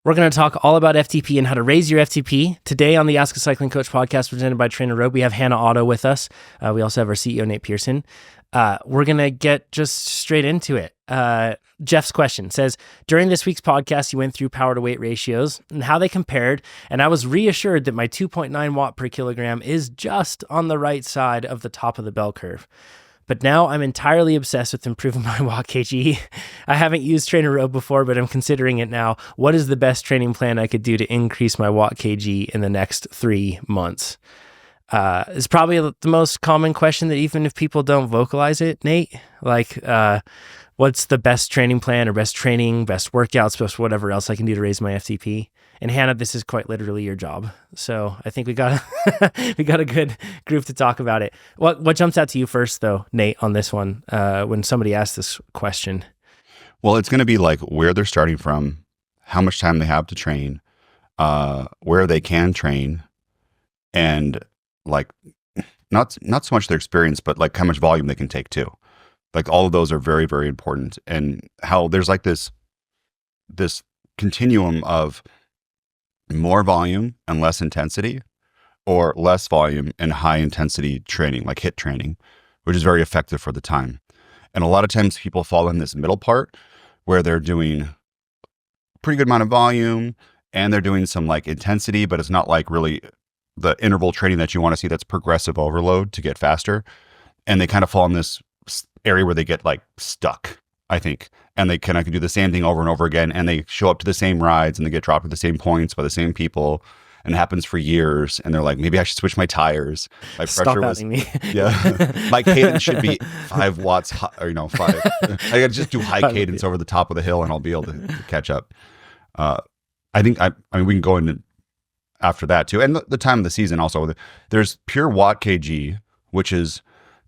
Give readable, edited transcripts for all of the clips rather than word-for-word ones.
We're going to talk all about FTP and how to raise your FTP. Today on the Ask a Cycling Coach podcast presented by TrainerRoad, we have Hannah Otto with us. We also have our CEO Nate Pearson. We're going to get just straight into it. Jeff's question says, during this week's podcast, you went through power to weight ratios and how they compared, and I was reassured that my 2.9 watt per kilogram is just on the right side of the top of the bell curve. But now I'm entirely obsessed with improving my watt kg. I haven't used TrainerRoad before, but I'm considering it now. What is the best training plan I could do to increase my watt kg in the next 3 months? It's probably the most common question that even if people don't vocalize it, Nate, what's the best training plan or best training, best workouts, best whatever else I can do to raise my FTP? And Hannah, this is quite literally your job. So I think we got a good group to talk about it. What jumps out to you first though, Nate, on this one, when somebody asks this question? Well, it's going to be like where they're starting from, how much time they have to train, where they can train, and like not so much their experience, but like how much volume they can take too. Like all of those are very, very important. And how there's like this continuum of more volume and less intensity, or less volume and high intensity training, like HIIT training, which is very effective for the time. And a lot of times people fall in this middle part where they're doing a pretty good amount of volume and they're doing some like intensity, but it's not like really the interval training that you want to see that's progressive overload to get faster. And they kind of fall in this area where they get like stuck, I think. And they kind of do the same thing over and over again. And they show up to the same rides and they get dropped at the same points by the same people. And it happens for years. And they're like, maybe I should switch my tires. My pressure was, me. Yeah. My cadence should be 5 watts, or 5. I gotta just do high cadence over the top of the hill and I'll be able to catch up. I think, I mean, we can go into after that too. And the time of the season also, there's pure watt kg, which is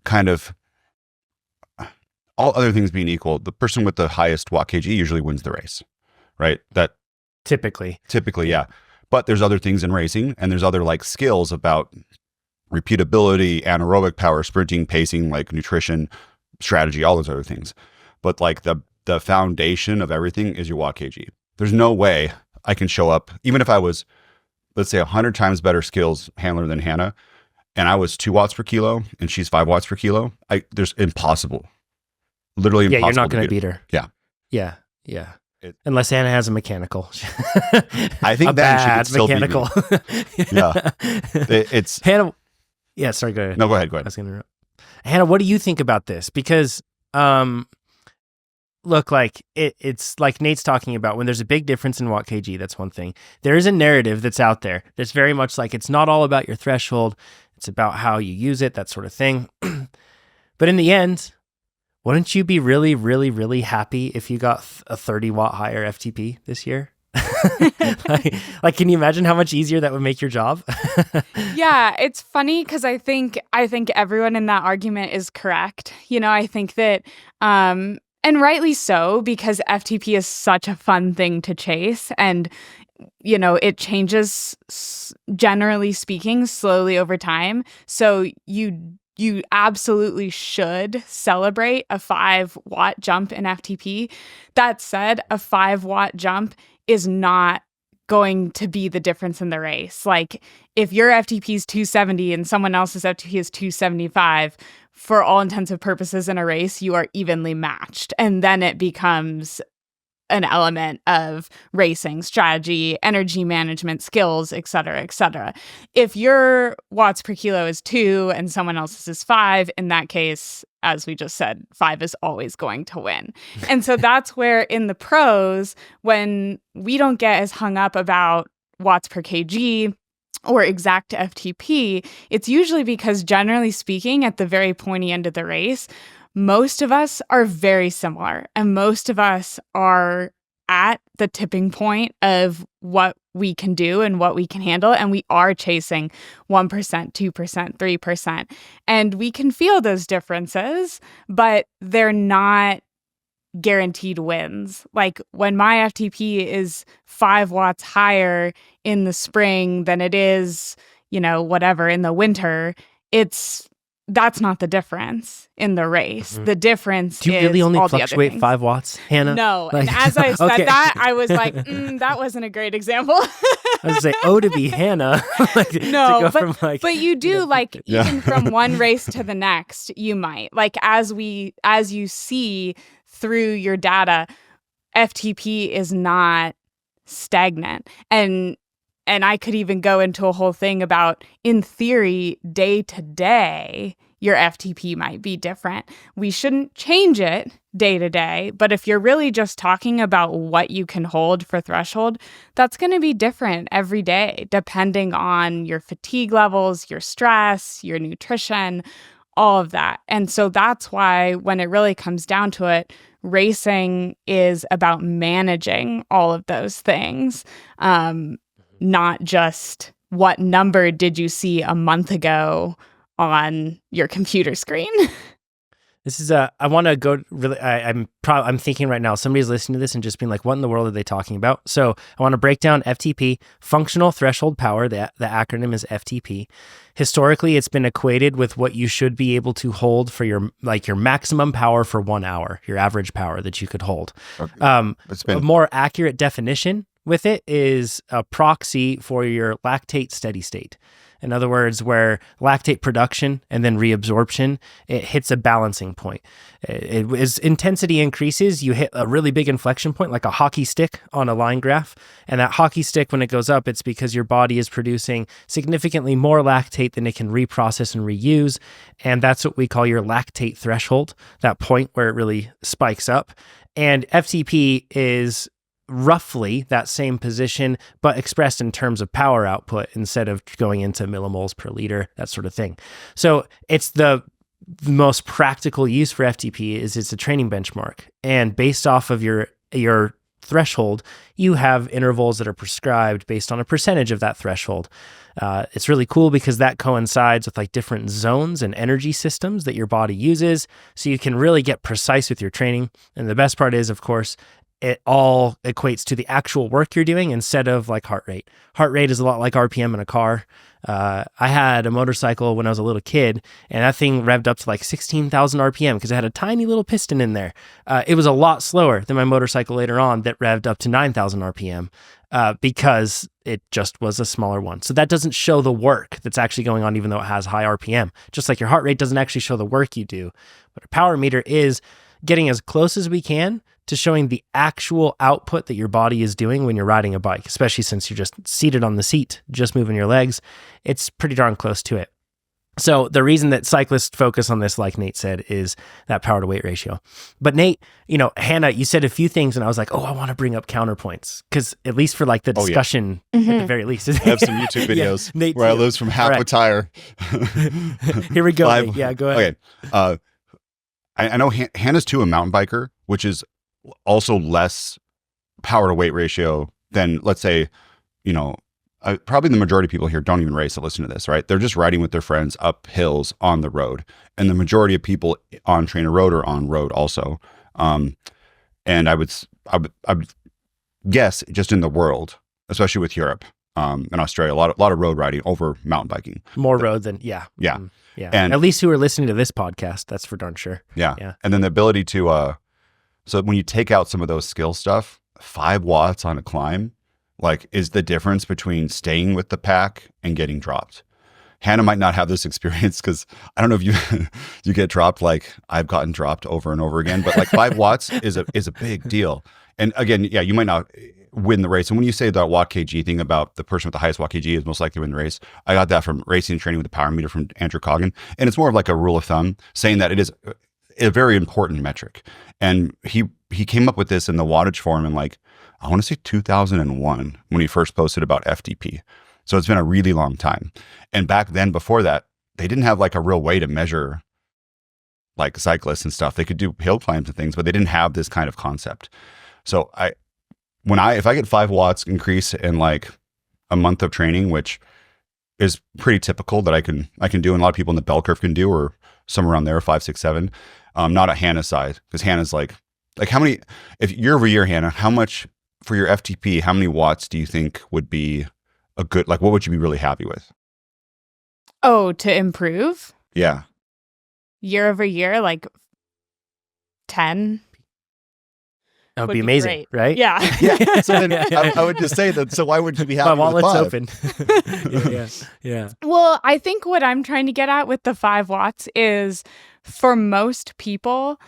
kind of, all other things being equal, the person with the highest watt kg usually wins the race, right? That typically, yeah. But there's other things in racing, and there's other like skills about repeatability, anaerobic power, sprinting, pacing, like nutrition, strategy, all those other things. But like the foundation of everything is your watt kg. There's no way I can show up, even if I was, let's say, 100 times better skills handler than Hannah, and I was 2 watts per kilo, and she's 5 watts per kilo. There's impossible. Literally impossible. Yeah, you're not going to beat her. Yeah. Yeah. Unless Hannah has a mechanical. I think that she could still mechanical. Beat me. Yeah. It's Hannah. Yeah, sorry, go ahead. No, go ahead. I was going to interrupt. Hannah, what do you think about this? Because look, like it's like Nate's talking about, when there's a big difference in watt kg, that's one thing. There is a narrative that's out there that's very much like it's not all about your threshold. It's about how you use it, that sort of thing. But in the end, wouldn't you be really, really, really happy if you got a 30 watt higher FTP this year? like, can you imagine how much easier that would make your job? Yeah, it's funny because I think everyone in that argument is correct. I think that, and rightly so, because FTP is such a fun thing to chase, and it changes, generally speaking, slowly over time. So you absolutely should celebrate a 5 watt jump in FTP. That said, a 5 watt jump is not going to be the difference in the race. Like if your FTP is 270 and someone else's FTP is 275, for all intents and purposes in a race, you are evenly matched. And then it becomes an element of racing strategy, energy management, skills, et cetera, et cetera. If your watts per kilo is 2 and someone else's is 5, in that case, as we just said, 5 is always going to win. And so that's where in the pros, when we don't get as hung up about watts per kg or exact FTP, it's usually because, generally speaking, at the very pointy end of the race, most of us are very similar, and most of us are at the tipping point of what we can do and what we can handle, and we are chasing 1%, 2%, 3%. And we can feel those differences, but they're not guaranteed wins. Like when my FTP is 5 watts higher in the spring than it is, whatever, in the winter, it's that's not the difference in the race. The difference Do you is really only all the other fluctuate things. 5 watts, Hannah? No. Like, And as I said okay. that, I was like, that wasn't a great example. I was say, to be Hannah. Like, No, to go from like, but you do like even from one race to the next, you might like as you see through your data, FTP is not stagnant. And I could even go into a whole thing about, in theory, day to day, your FTP might be different. We shouldn't change it day to day, but if you're really just talking about what you can hold for threshold, that's going to be different every day, depending on your fatigue levels, your stress, your nutrition, all of that. And so that's why when it really comes down to it, racing is about managing all of those things. Not just what number did you see a month ago on your computer screen. This is I want to go really. I'm thinking right now somebody's listening to this and just being like, "What in the world are they talking about?" So I want to break down FTP, functional threshold power. The acronym is FTP. Historically, it's been equated with what you should be able to hold for your maximum power for 1 hour, your average power that you could hold. Okay. A more accurate definition with it is a proxy for your lactate steady state. In other words, where lactate production and then reabsorption, it hits a balancing point. As intensity increases, you hit a really big inflection point, like a hockey stick on a line graph. And that hockey stick, when it goes up, it's because your body is producing significantly more lactate than it can reprocess and reuse. And that's what we call your lactate threshold, that point where it really spikes up. And FTP is roughly that same position, but expressed in terms of power output instead of going into millimoles per liter, that sort of thing. So it's the most practical use for FTP is it's a training benchmark. And based off of your threshold, you have intervals that are prescribed based on a percentage of that threshold. It's really cool because that coincides with like different zones and energy systems that your body uses. So you can really get precise with your training. And the best part is, of course, it all equates to the actual work you're doing instead of like heart rate. Heart rate is a lot like RPM in a car. I had a motorcycle when I was a little kid, and that thing revved up to like 16,000 RPM because it had a tiny little piston in there. It was a lot slower than my motorcycle later on that revved up to 9,000 RPM because it just was a smaller one. So that doesn't show the work that's actually going on, even though it has high RPM. Just like your heart rate doesn't actually show the work you do. But a power meter is getting as close as we can to showing the actual output that your body is doing when you're riding a bike, especially since you're just seated on the seat, just moving your legs. It's pretty darn close to it. So the reason that cyclists focus on this, like Nate said, is that power to weight ratio. But Nate, Hannah, you said a few things and I was like, I want to bring up counterpoints because at least for like the discussion at the very least. I have some YouTube videos Nate where too. I lose from half a tire. Here we go. Nate. Yeah, go ahead. Okay. I know Hannah's too a mountain biker, which is also less power to weight ratio than, let's say, probably the majority of people here don't even race to listen to this, right? They're just riding with their friends up hills on the road. And the majority of people on TrainerRoad are on road also. And I would guess just in the world, especially with Europe and Australia, a lot of road riding over mountain biking. More road than, yeah. Yeah. Yeah. And at least who are listening to this podcast, that's for darn sure. Yeah. And then the ability to, so when you take out some of those skill stuff, 5 watts on a climb, like, is the difference between staying with the pack and getting dropped. Hannah might not have this experience because I don't know if you get dropped like I've gotten dropped over and over again, but like 5 watts is a big deal. And again, yeah, you might not win the race. And when you say that watt kg thing about the person with the highest watt kg is most likely to win the race, I got that from Racing and Training with the Power Meter from Andrew Coggin. And it's more of like a rule of thumb saying that it is a very important metric. And he came up with this in the wattage form in like, I want to say 2001 when he first posted about FTP. So it's been a really long time. And back then, before that, they didn't have like a real way to measure like cyclists and stuff. They could do hill climbs and things, but they didn't have this kind of concept. So if I get 5 watts increase in like a month of training, which is pretty typical that I can do, and a lot of people in the bell curve can do, or somewhere around there, 5, 6, 7. Not at Hannah's side, because Hannah's like how many, if year over year, Hannah, how much for your FTP, how many watts do you think would be a good, like what would you be really happy with? Oh, to improve? Yeah. year over year, like 10. That would be amazing, great. right? Yeah. Yeah. So then I would just say that. So why wouldn't you be happy My with wallet's 5? open. Yeah. Well, I think what I'm trying to get at with the 5 watts is for most people,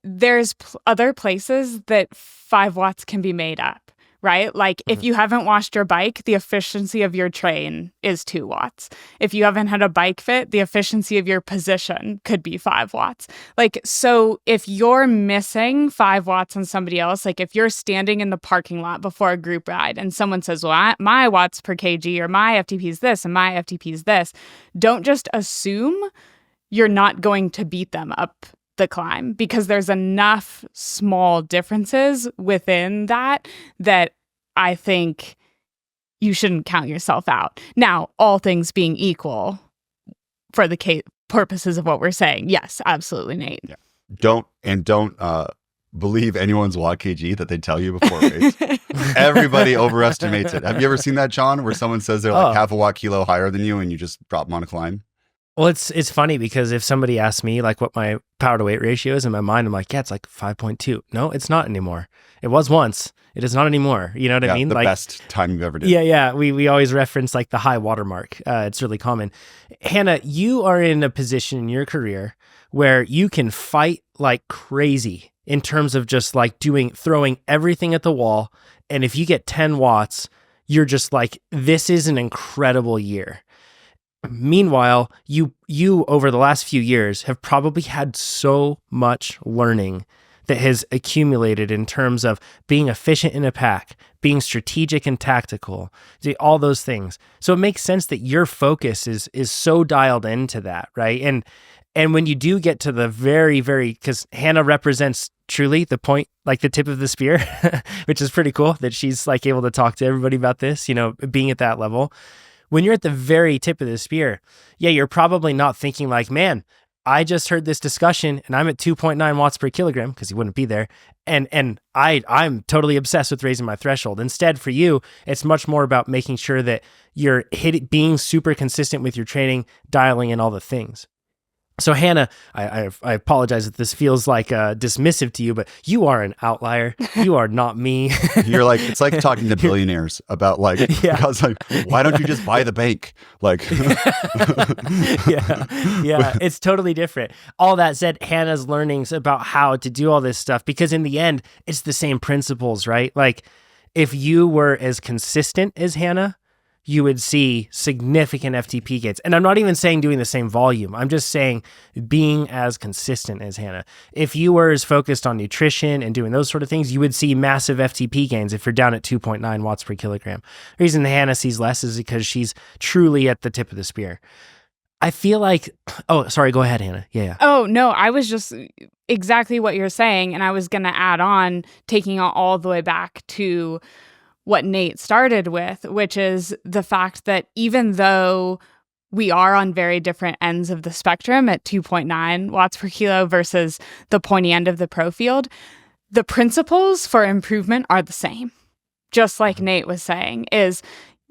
there's other places that 5 watts can be made up, right? Like if you haven't washed your bike, the efficiency of your train is 2 watts. If you haven't had a bike fit, the efficiency of your position could be 5 watts. Like, so if you're missing 5 watts on somebody else, like if you're standing in the parking lot before a group ride and someone says, well, my watts per kg or my FTP is this and my FTP is this, don't just assume you're not going to beat them up the climb, because there's enough small differences within that I think you shouldn't count yourself out. Now, all things being equal, for the purposes of what we're saying, yes, absolutely, Nate. Yeah. Don't believe anyone's watt kg that they tell you before a race. Everybody overestimates it. Have you ever seen that, John, where someone says they're like half a watt kilo higher than you and you just drop them on a climb? Well, it's funny because if somebody asks me like what my power to weight ratio is, in my mind, I'm like, yeah, it's like 5.2. No, it's not anymore. It was once. It is not anymore. You know what I mean? The like, best time you've ever did. Yeah. We always reference like the high watermark. It's really common. Hannah, you are in a position in your career where you can fight like crazy in terms of just like throwing everything at the wall. And if you get 10 watts, you're just like, this is an incredible year. Meanwhile, you over the last few years have probably had so much learning that has accumulated in terms of being efficient in a pack, being strategic and tactical, all those things. So it makes sense that your focus is so dialed into that, right? And when you do get to the very, very, because Hannah represents truly the point, like the tip of the spear, which is pretty cool that she's like able to talk to everybody about this, being at that level. When you're at the very tip of the spear, yeah, you're probably not thinking like, man, I just heard this discussion and I'm at 2.9 watts per kilogram, because you wouldn't be there. And I'm totally obsessed with raising my threshold. Instead, for you, it's much more about making sure that you're being super consistent with your training, dialing in all the things. So Hannah, I apologize if this feels like dismissive to you, but you are an outlier. You are not me. You're like, it's like talking to billionaires about like, because like, why don't you just buy the bank? Like, yeah, it's totally different. All that said, Hannah's learnings about how to do all this stuff, because in the end, it's the same principles, right? Like if you were as consistent as Hannah, you would see significant FTP gains. And I'm not even saying doing the same volume. I'm just saying being as consistent as Hannah. If you were as focused on nutrition and doing those sort of things, you would see massive FTP gains if you're down at 2.9 watts per kilogram. The reason Hannah sees less is because she's truly at the tip of the spear. I feel like, oh, sorry, go ahead, Hannah. Yeah. Oh, no, I was just exactly what you're saying. And I was going to add on, taking it all the way back to what Nate started with, which is the fact that even though we are on very different ends of the spectrum at 2.9 watts per kilo versus the pointy end of the pro field, the principles for improvement are the same. Just like Nate was saying, is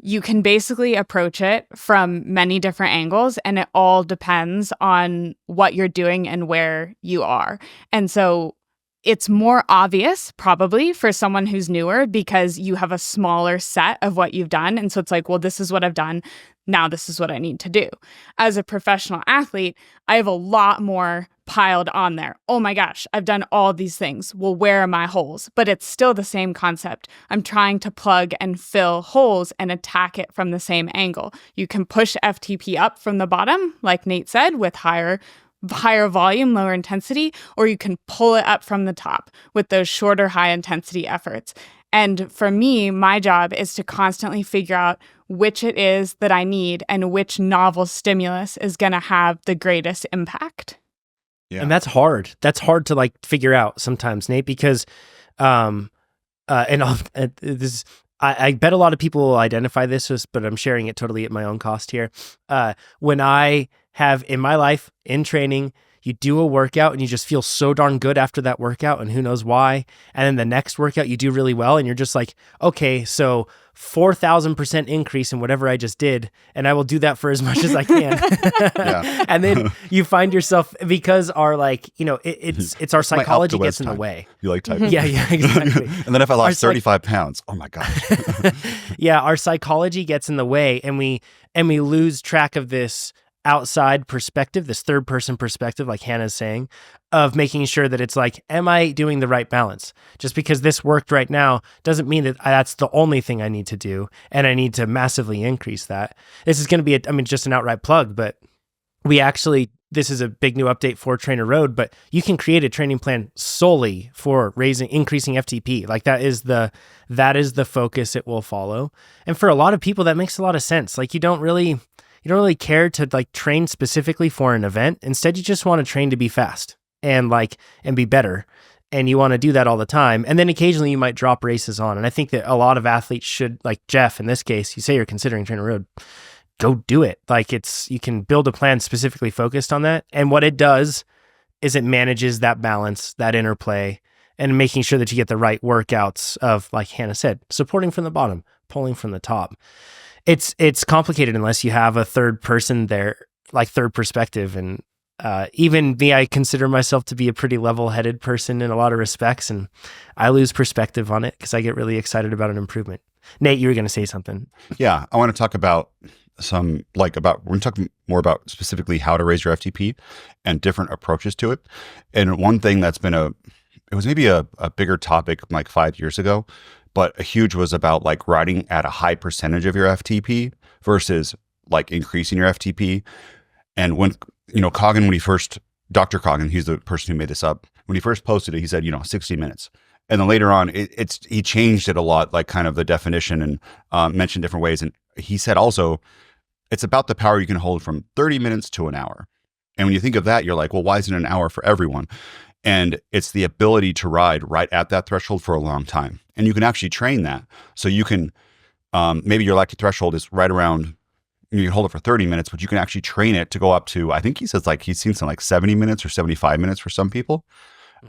you can basically approach it from many different angles, and it all depends on what you're doing and where you are. And so it's more obvious probably for someone who's newer because you have a smaller set of what you've done. And so it's like, well, this is what I've done. Now this is what I need to do. As a professional athlete, I have a lot more piled on there. Oh my gosh, I've done all these things. Well, where are my holes? But it's still the same concept. I'm trying to plug and fill holes and attack it from the same angle. You can push FTP up from the bottom, like Nate said, with higher volume, lower intensity, or you can pull it up from the top with those shorter, high intensity efforts. And for me, my job is to constantly figure out which it is that I need and which novel stimulus is going to have the greatest impact. Yeah. And that's hard. That's hard to like figure out sometimes, Nate, because I bet a lot of people will identify this, but I'm sharing it totally at my own cost here. When I have in my life, in training, you do a workout and you just feel so darn good after that workout, and who knows why. And then the next workout you do really well, and you're just like, okay, so 4,000% increase in whatever I just did, and I will do that for as much as I can. Yeah. And then you find yourself, because our it's our psychology gets in the way. You like typing? Yeah, exactly. And then if I lost 35 pounds, oh my gosh. Yeah, our psychology gets in the way, and we lose track of this outside perspective, this third person perspective, like Hannah's saying, of making sure that it's like, am I doing the right balance? Just because this worked right now doesn't mean that that's the only thing I need to do, and I need to massively increase that. This is going to be just an outright plug, but this is a big new update for TrainerRoad, but you can create a training plan solely for increasing FTP. Like that is the focus it will follow. And for a lot of people, that makes a lot of sense. Like you don't really care to like train specifically for an event. Instead, you just want to train to be fast and be better. And you want to do that all the time. And then occasionally you might drop races on. And I think that a lot of athletes should, like Jeff, in this case, you say you're considering TrainerRoad, go do it. Like you can build a plan specifically focused on that. And what it does is it manages that balance, that interplay, and making sure that you get the right workouts of, like Hannah said, supporting from the bottom, pulling from the top. It's complicated unless you have a third person there, like third perspective. And even me, I consider myself to be a pretty level-headed person in a lot of respects, and I lose perspective on it because I get really excited about an improvement. Nate, you were going to say something. Yeah, I want to talk about we're going to talk more about specifically how to raise your FTP and different approaches to it. And one thing that's been it was maybe a bigger topic like 5 years ago, but a huge was about like riding at a high percentage of your FTP versus like increasing your FTP. And when, Dr. Coggin, he's the person who made this up. When he first posted it, he said, 60 minutes. And then later on, he changed it a lot, like kind of the definition, and mentioned different ways. And he said also, it's about the power you can hold from 30 minutes to an hour. And when you think of that, you're like, well, why isn't it an hour for everyone? And it's the ability to ride right at that threshold for a long time. And you can actually train that. So you can, maybe your lactate threshold is right around, you can hold it for 30 minutes, but you can actually train it to go up to, I think he says like, he's seen some like 70 minutes or 75 minutes for some people.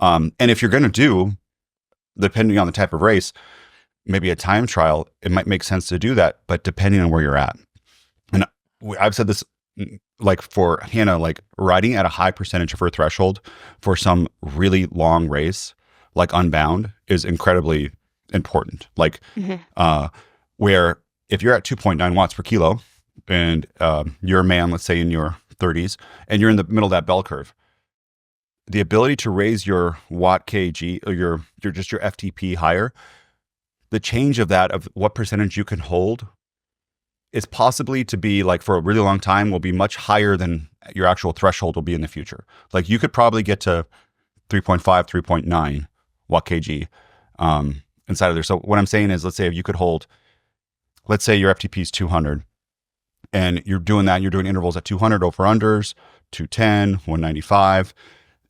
And if you're going to do, depending on the type of race, maybe a time trial, it might make sense to do that, but depending on where you're at. And I've said this, like for Hannah, like riding at a high percentage of her threshold for some really long race, like Unbound, is incredibly important. Like, where if you're at 2.9 watts per kilo and you're a man, let's say in your 30s, and you're in the middle of that bell curve, the ability to raise your watt kg or your FTP higher, the change of that, of what percentage you can hold, is possibly to be like for a really long time will be much higher than your actual threshold will be in the future. Like you could probably get to 3.5, 3.9 watt kg inside of there. So what I'm saying is, let's say if you could hold, let's say your FTP is 200 and you're doing that, you're doing intervals at 200 over-unders, 210, 195.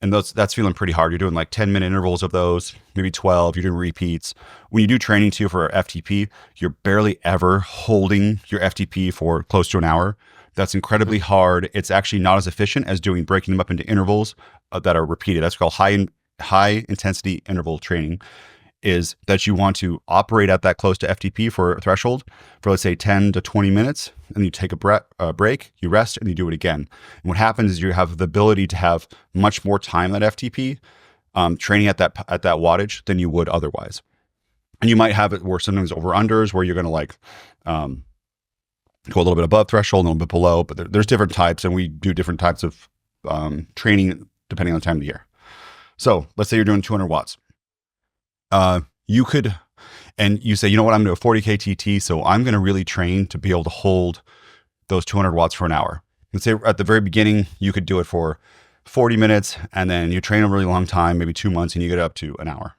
And that's feeling pretty hard. You're doing like 10-minute intervals of those, maybe 12. You're doing repeats. When you do training too for FTP, you're barely ever holding your FTP for close to an hour. That's incredibly hard. It's actually not as efficient as breaking them up into intervals that are repeated. That's called high intensity interval training. Is that you want to operate at that close to FTP for a threshold for, let's say, 10 to 20 minutes, and you take a break, you rest, and you do it again. And what happens is you have the ability to have much more time at FTP training at that wattage than you would otherwise. And you might have it where sometimes over-unders where you're going to like go a little bit above threshold, a little bit below, but there's different types, and we do different types of training depending on the time of the year. So let's say you're doing 200 watts. You could, and you say, you know what, I'm going to do a 40K TT, so I'm going to really train to be able to hold those 200 watts for an hour. Let's say at the very beginning, you could do it for 40 minutes, and then you train a really long time, maybe 2 months, and you get up to an hour.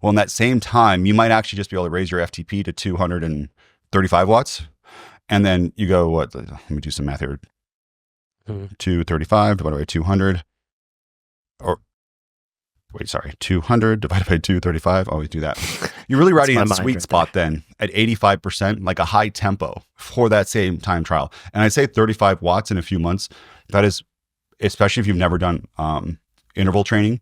Well, in that same time, you might actually just be able to raise your FTP to 235 watts. And then you go, let me do some math here. 235 divided by 200, 200 divided by 235. Always do that. You're really riding at a sweet spot then at 85%, like a high tempo for that same time trial. And I say 35 watts in a few months. That is especially if you've never done interval training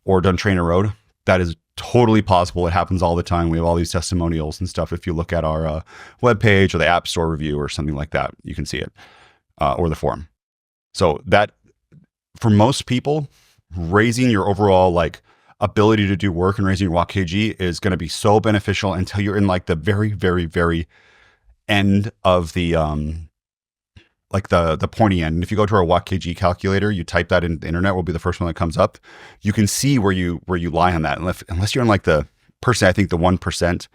or done TrainerRoad, that is totally possible. It happens all the time. We have all these testimonials and stuff. If you look at our webpage or the App Store review or something like that, you can see it, or the forum. So that, for most people, raising your overall like ability to do work and raising your walk kg is going to be so beneficial until you're in like the very, very, very end of the like the pointy end. And if you go to our walk kg calculator, you type that in the internet, will be the first one that comes up. You can see where you lie on that. Unless you're in like the person, I think the 1%.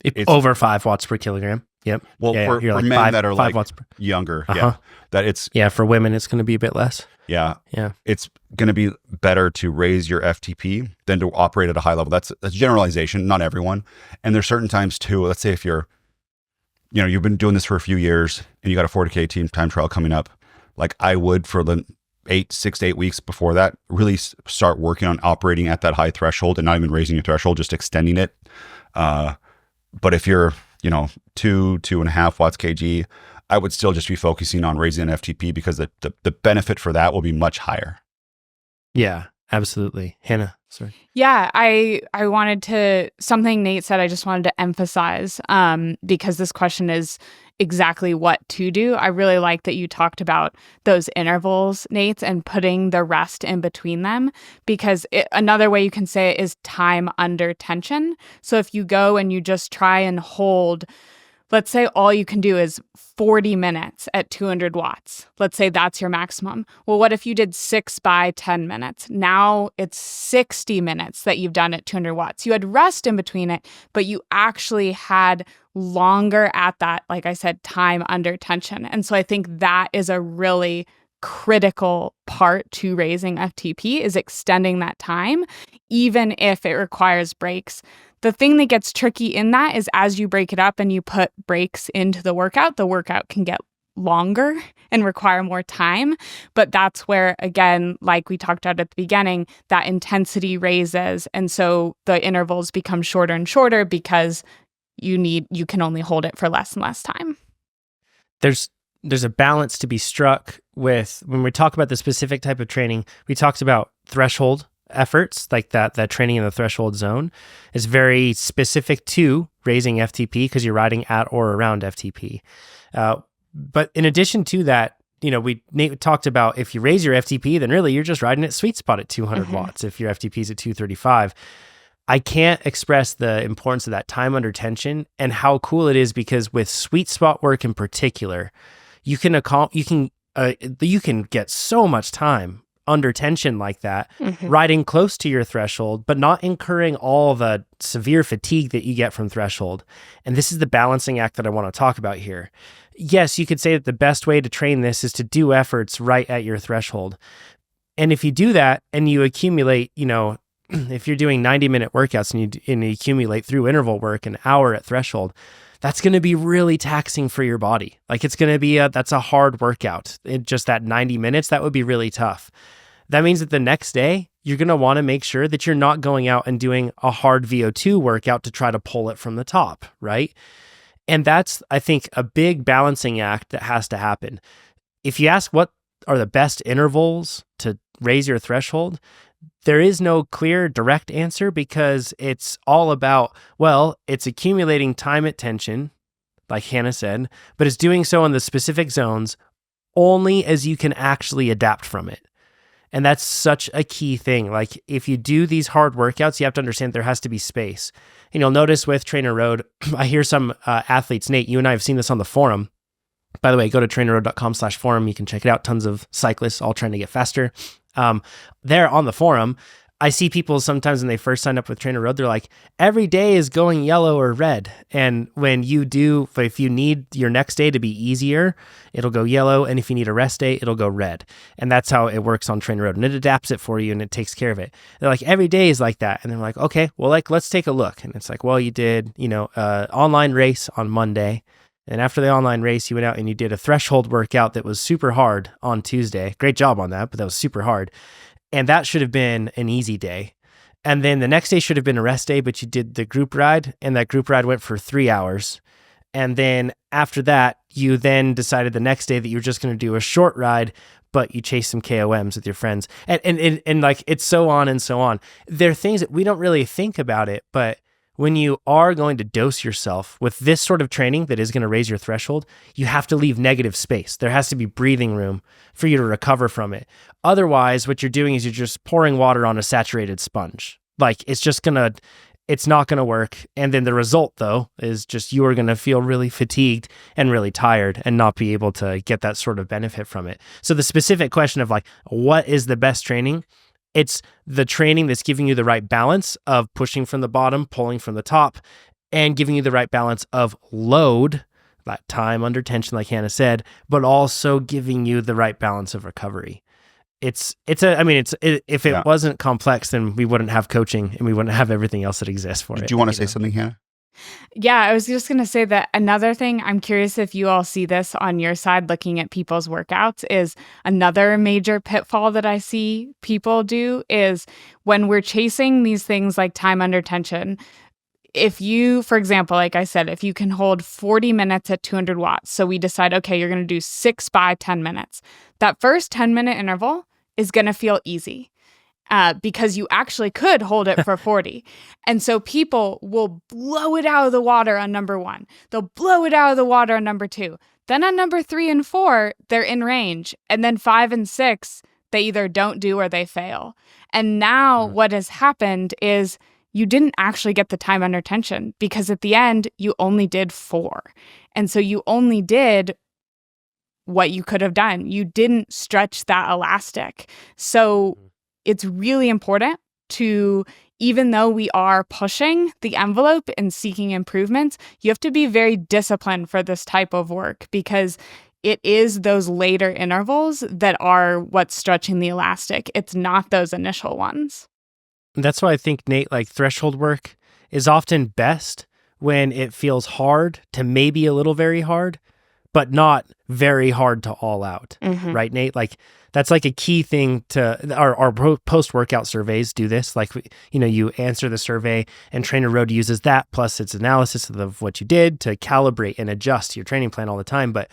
It's over 5 watts per kilogram. Yep. Well, for like men that are like younger, for women, it's going to be a bit less. Yeah. It's going to be better to raise your FTP than to operate at a high level. That's generalization, not everyone. And there's certain times too, let's say if you've been doing this for a few years and you got a 40K team time trial coming up, like I would for the 6 to 8 weeks before that, really start working on operating at that high threshold and not even raising your threshold, just extending it. But if you're, 2.5 watts kg, I would still just be focusing on raising an FTP because the benefit for that will be much higher. Yeah, absolutely. Hannah, sorry. Yeah, I wanted to, something Nate said, I just wanted to emphasize because this question is exactly what to do. I really like that you talked about those intervals, Nate, and putting the rest in between them, because another way you can say it is time under tension. So if you go and you just try and hold, let's say all you can do is 40 minutes at 200 watts. Let's say that's your maximum. Well, what if you did 6 by 10 minutes? Now it's 60 minutes that you've done at 200 watts. You had rest in between it, but you actually had longer at that, like I said, time under tension. And so I think that is a really critical part to raising FTP, is extending that time, even if it requires breaks. The thing that gets tricky in that is as you break it up and you put breaks into the workout can get longer and require more time. But that's where, again, like we talked about at the beginning, that intensity raises. And so the intervals become shorter and shorter because you can only hold it for less and less time. There's a balance to be struck with when we talk about the specific type of training. We talked about threshold efforts, like that training in the threshold zone is very specific to raising FTP because you're riding at or around FTP. But in addition to that, Nate talked about if you raise your FTP, then really you're just riding at sweet spot at 200 watts if your FTP is at 235. I can't express the importance of that time under tension and how cool it is, because with sweet spot work in particular, you can get so much time under tension like that, riding close to your threshold, but not incurring all the severe fatigue that you get from threshold. And this is the balancing act that I want to talk about here. Yes, you could say that the best way to train this is to do efforts right at your threshold. And if you do that and you accumulate, if you're doing 90-minute workouts and you accumulate through interval work an hour at threshold, that's going to be really taxing for your body. Like it's going to be that's a hard workout. Just that 90 minutes, that would be really tough. That means that the next day, you're going to want to make sure that you're not going out and doing a hard VO2 workout to try to pull it from the top, right? And that's, I think, a big balancing act that has to happen. If you ask what are the best intervals to raise your threshold, there is no clear, direct answer, because it's all about, it's accumulating time at tension, like Hannah said, but it's doing so in the specific zones only as you can actually adapt from it. And that's such a key thing. Like if you do these hard workouts, you have to understand there has to be space. And you'll notice with TrainerRoad, I hear some athletes, Nate, you and I have seen this on the forum. By the way, go to trainerroad.com/forum. You can check it out. Tons of cyclists all trying to get faster. There on the forum, I see people sometimes when they first sign up with TrainerRoad, they're like, every day is going yellow or red. And if you need your next day to be easier, it'll go yellow. And if you need a rest day, it'll go red. And that's how it works on TrainerRoad. And it adapts it for you and it takes care of it. They're like, every day is like that. And they're like, okay, well, let's take a look. And it's like, you did, online race on Monday. And after the online race, you went out and you did a threshold workout that was super hard on Tuesday. Great job on that, but that was super hard. And that should have been an easy day. And then the next day should have been a rest day, but you did the group ride, and that group ride went for 3 hours. And then after that, you then decided the next day that you were just going to do a short ride, but you chased some KOMs with your friends. And like, it's so on and so on. There are things that we don't really think about it, but when you are going to dose yourself with this sort of training that is going to raise your threshold, you have to leave negative space. There has to be breathing room for you to recover from it. Otherwise, what you're doing is you're just pouring water on a saturated sponge. Like, it's not going to work. And then the result, though, is just you are going to feel really fatigued and really tired and not be able to get that sort of benefit from it. So the specific question of like, what is the best training? It's the training that's giving you the right balance of pushing from the bottom, pulling from the top, and giving you the right balance of load, that time under tension, like Hannah said, but also giving you the right balance of recovery. If it wasn't complex, then we wouldn't have coaching and we wouldn't have everything else that exists for it. Do you want to say something, Hannah? Yeah, I was just going to say that another thing, I'm curious if you all see this on your side looking at people's workouts, is another major pitfall that I see people do is when we're chasing these things like time under tension. If you, for example, like I said, if you can hold 40 minutes at 200 watts, so we decide, okay, you're going to do 6 by 10 minutes. That first 10-minute interval is going to feel easy. Because you actually could hold it for 40. And so people will blow it out of the water on number 1. They'll blow it out of the water on number 2. Then on number 3 and 4, they're in range. And then 5 and 6, they either don't do or they fail. And now what has happened is you didn't actually get the time under tension because at the end, you only did 4. And so you only did what you could have done. You didn't stretch that elastic. So it's really important to, even though we are pushing the envelope and seeking improvements, you have to be very disciplined for this type of work because it is those later intervals that are what's stretching the elastic. It's not those initial ones. That's why I think, Nate, like threshold work is often best when it feels hard to maybe a little very hard, but not very hard to all out, right, Nate? Like, that's like a key thing to our post-workout surveys do this. Like, you answer the survey and TrainerRoad uses that plus its analysis of what you did to calibrate and adjust your training plan all the time. But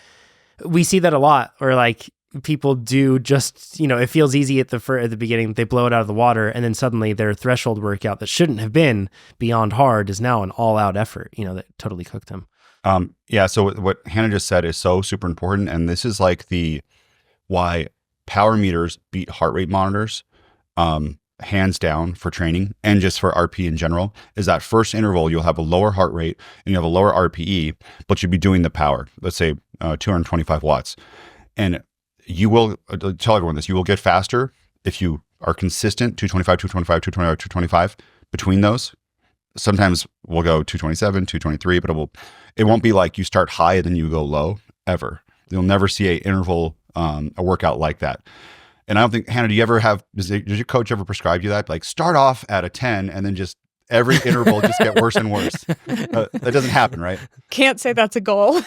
we see that a lot where like people do just, it feels easy at the beginning, they blow it out of the water, and then suddenly their threshold workout that shouldn't have been beyond hard is now an all-out effort, that totally cooked them. So what Hannah just said is so super important. And this is like why power meters beat heart rate monitors, hands down for training and just for RP in general, is that first interval, you'll have a lower heart rate and you have a lower RPE, but you'll be doing the power, let's say 225 watts. And you will, tell everyone this, you will get faster if you are consistent, 225, 225, 225, 225 between those. Sometimes we'll go 227, 223, but it won't be like you start high and then you go low ever. You'll never see a interval, a workout like that. And I don't think, Hannah, does your coach ever prescribe you that? Like start off at a 10 and then just every interval just get worse and worse. That doesn't happen, right? Can't say that's a goal.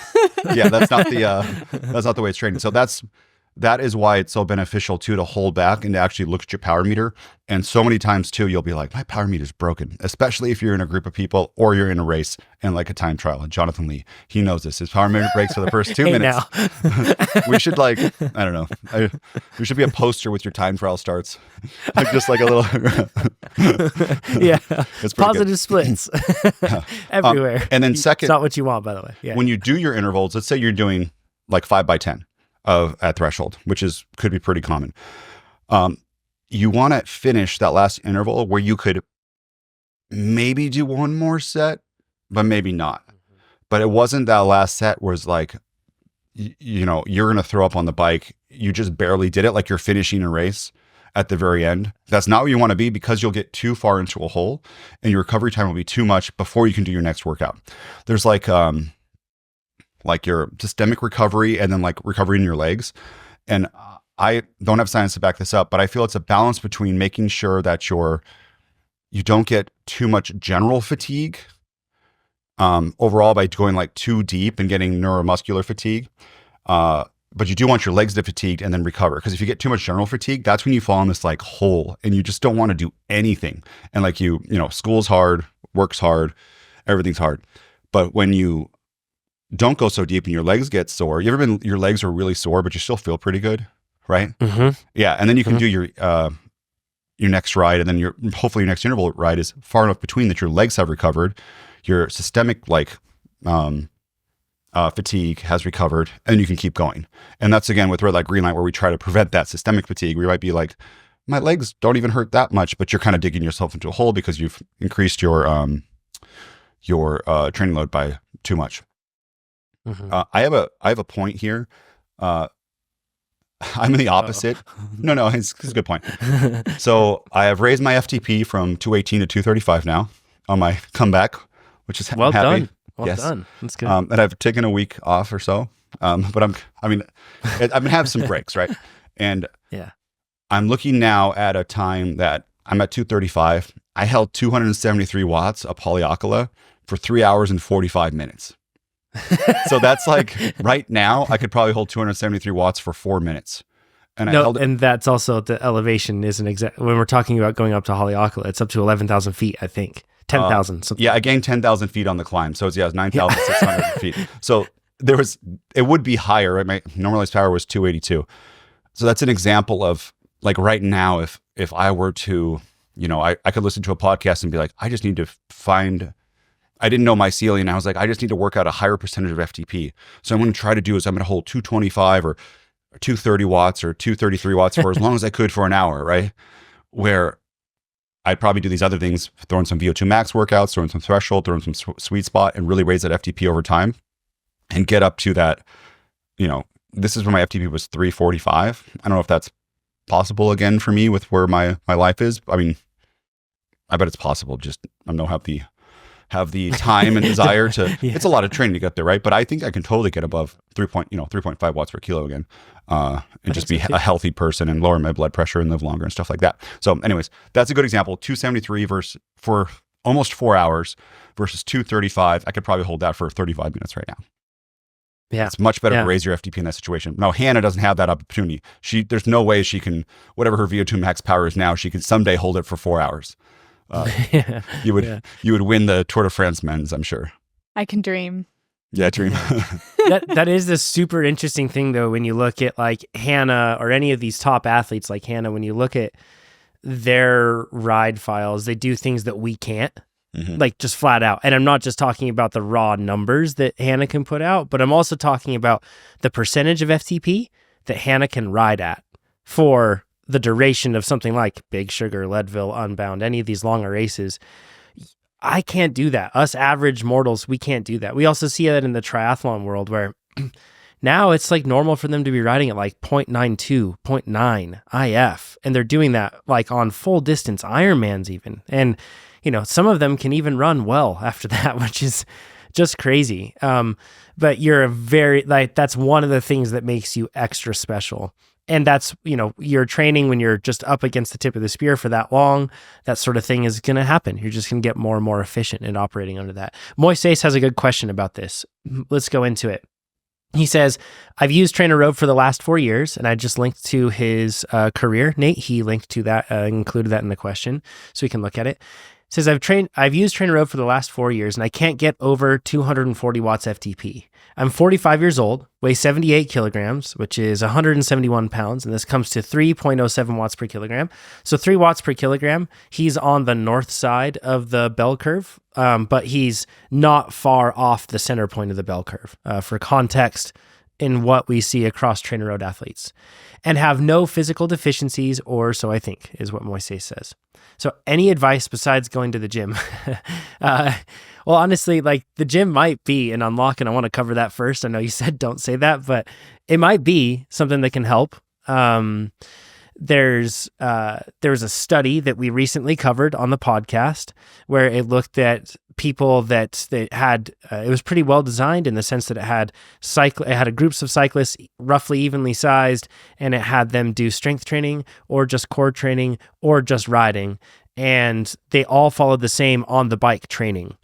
Yeah, that's not the way it's trained. So that is why it's so beneficial too to hold back and to actually look at your power meter. And so many times too, you'll be like, my power meter is broken, especially if you're in a group of people or you're in a race and like a time trial. And Jonathan Lee, he knows this. His power meter breaks for the first 2 minutes. We should there should be a poster with your time trial starts. Just like a little. Yeah. It's positive splits everywhere. And then second. It's not what you want, by the way. Yeah. When you do your intervals, let's say you're doing like 5 by 10. At threshold, which could be pretty common. You want to finish that last interval where you could maybe do one more set, but maybe not. But it wasn't that last set was like, you're going to throw up on the bike. You just barely did it, like you're finishing a race at the very end. That's not where you want to be because you'll get too far into a hole and your recovery time will be too much before you can do your next workout. There's like your systemic recovery and then like recovery in your legs. And I don't have science to back this up, but I feel it's a balance between making sure that you don't get too much general fatigue overall by going like too deep and getting neuromuscular fatigue. But you do want your legs to fatigue and then recover. Because if you get too much general fatigue, that's when you fall in this like hole and you just don't want to do anything. And like school's hard, work's hard, everything's hard. But when you don't go so deep and your legs get sore. You ever been, your legs are really sore, but you still feel pretty good, right? Yeah. And then you can do your next ride, and then hopefully your next interval ride is far enough between that your legs have recovered, your systemic fatigue has recovered, and you can keep going. And that's again with red light, green light, where we try to prevent that systemic fatigue. We might be like, my legs don't even hurt that much, but you're kind of digging yourself into a hole because you've increased your training load by too much. I have a point here. I'm the opposite. No, it's a good point. So I have raised my FTP from 218 to 235 now on my comeback, which is well happy. Done. Well done. That's good. And I've taken a week off or so. But I've been having some breaks, right? And I'm looking now at a time that I'm at 235. I held 273 watts of polyalkyl for 3 hours and 45 minutes. So that's like right now I could probably hold 273 watts for 4 minutes. And I held it. And that's also the elevation isn't exact. When we're talking about going up to Haleakala, it's up to 11,000 feet, I think. 10,000. Yeah, I gained 10,000 feet on the climb. So it's 9,600 feet. So it would be higher, right? My normalized power was 282. So that's an example of like right now, if I were to, I could listen to a podcast and be like, I just need to I didn't know my ceiling. I was like, I just need to work out a higher percentage of FTP. So I'm going to try to do is I'm going to hold 225 or 230 watts or 233 watts for as long as I could for an hour, right? Where I'd probably do these other things, throwing some VO2 max workouts, throwing some threshold, throwing some sweet spot, and really raise that FTP over time and get up to that, this is when my FTP was 345. I don't know if that's possible again for me with where my life is. I mean, I bet it's possible. Just I don't have the time and desire to. It's a lot of training to get there, right? But I think I can totally get above 3.5 watts per kilo again, and just be a healthy person and lower my blood pressure and live longer and stuff like that. So, anyways, that's a good example. 273 for almost 4 hours versus 235. I could probably hold that for 35 minutes right now. Yeah, it's much better to raise your FTP in that situation. Now, Hannah doesn't have that opportunity. There's no way she can, whatever her VO2 max power is now, she can someday hold it for 4 hours. You would win the Tour de France men's, I'm sure. I can dream. Yeah, dream. that is the super interesting thing though, when you look at like Hannah or any of these top athletes like Hannah, when you look at their ride files, they do things that we can't. Like just flat out. And I'm not just talking about the raw numbers that Hannah can put out, but I'm also talking about the percentage of FTP that Hannah can ride at for the duration of something like Big Sugar, Leadville, Unbound, any of these longer races. I can't do that. Us average mortals, we can't do that. We also see that in the triathlon world where now it's like normal for them to be riding at like 0.92, 0.9 IF. And they're doing that like on full distance Ironmans even. And some of them can even run well after that, which is just crazy. But you're that's one of the things that makes you extra special. And that's, you're training when you're just up against the tip of the spear for that long, that sort of thing is going to happen. You're just going to get more and more efficient in operating under that. Moises has a good question about this. Let's go into it. He says, I've used TrainerRoad for the last 4 years, and I just linked to his career. Nate, he linked to that, included that in the question, so we can look at it. Says, I've used TrainerRoad for the last 4 years, and I can't get over 240 watts FTP. I'm 45 years old, weigh 78 kilograms, which is 171 pounds, and this comes to 3.07 watts per kilogram. So 3 watts per kilogram, he's on the north side of the bell curve, but he's not far off the center point of the bell curve. For context, in what we see across TrainerRoad athletes, and have no physical deficiencies, or so I think, is what Moises says. So any advice besides going to the gym? Well, honestly, like the gym might be an unlock, and I want to cover that first. I know you said don't say that, but it might be something that can help. There was a study that we recently covered on the podcast where it looked at people that had it was pretty well designed in the sense that it had groups of cyclists roughly evenly sized, and it had them do strength training or just core training or just riding, and they all followed the same on the bike training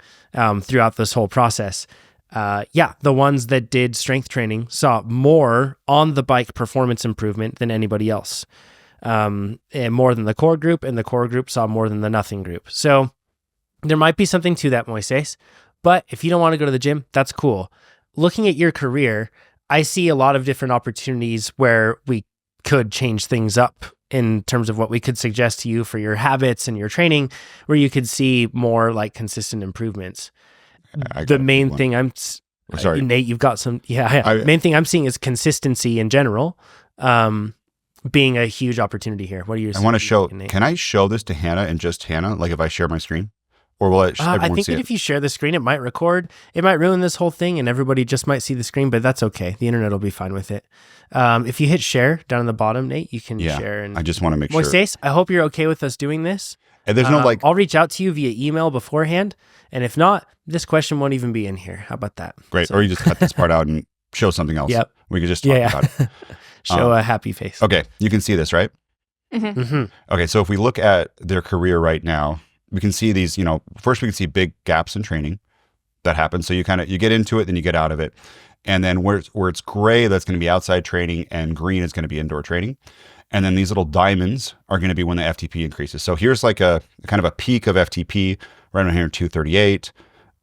throughout this whole process. The ones that did strength training saw more on the bike performance improvement than anybody else. And more than the core group, and the core group saw more than the nothing group. So there might be something to that, Moises, but if you don't want to go to the gym, that's cool. looking at your career, I see a lot of different opportunities where we could change things up in terms of what we could suggest to you for your habits and your training, where you could see more like consistent improvements. The main thing sorry, Nate, you've got some, main thing I'm seeing is consistency in general, being a huge opportunity here. What are you? I want to show, can I show this to Hannah and just Hannah? Like if I share my screen? Or will everyone I think see that it? if you share the screen, it might record. It might ruin this whole thing and everybody just might see the screen, but that's okay. The internet will be fine with it. If you hit share down on the bottom, Nate, you can share. And I just want to make sure. Moises, I hope you're okay with us doing this. And there's no I'll reach out to you via email beforehand. And if not, this question won't even be in here. How about that? Great. So, or you just cut this part out and show something else. Yep. We could just talk about it. Show a happy face. Okay. You can see this, right? Mm-hmm. Mm-hmm. Okay. So if we look at their career right now, we can see these, first we can see big gaps in training that happen. So you get into it, then you get out of it. And then where it's gray, that's going to be outside training, and green is going to be indoor training. And then these little diamonds are going to be when the FTP increases. So here's like a kind of a peak of FTP right around here, 238,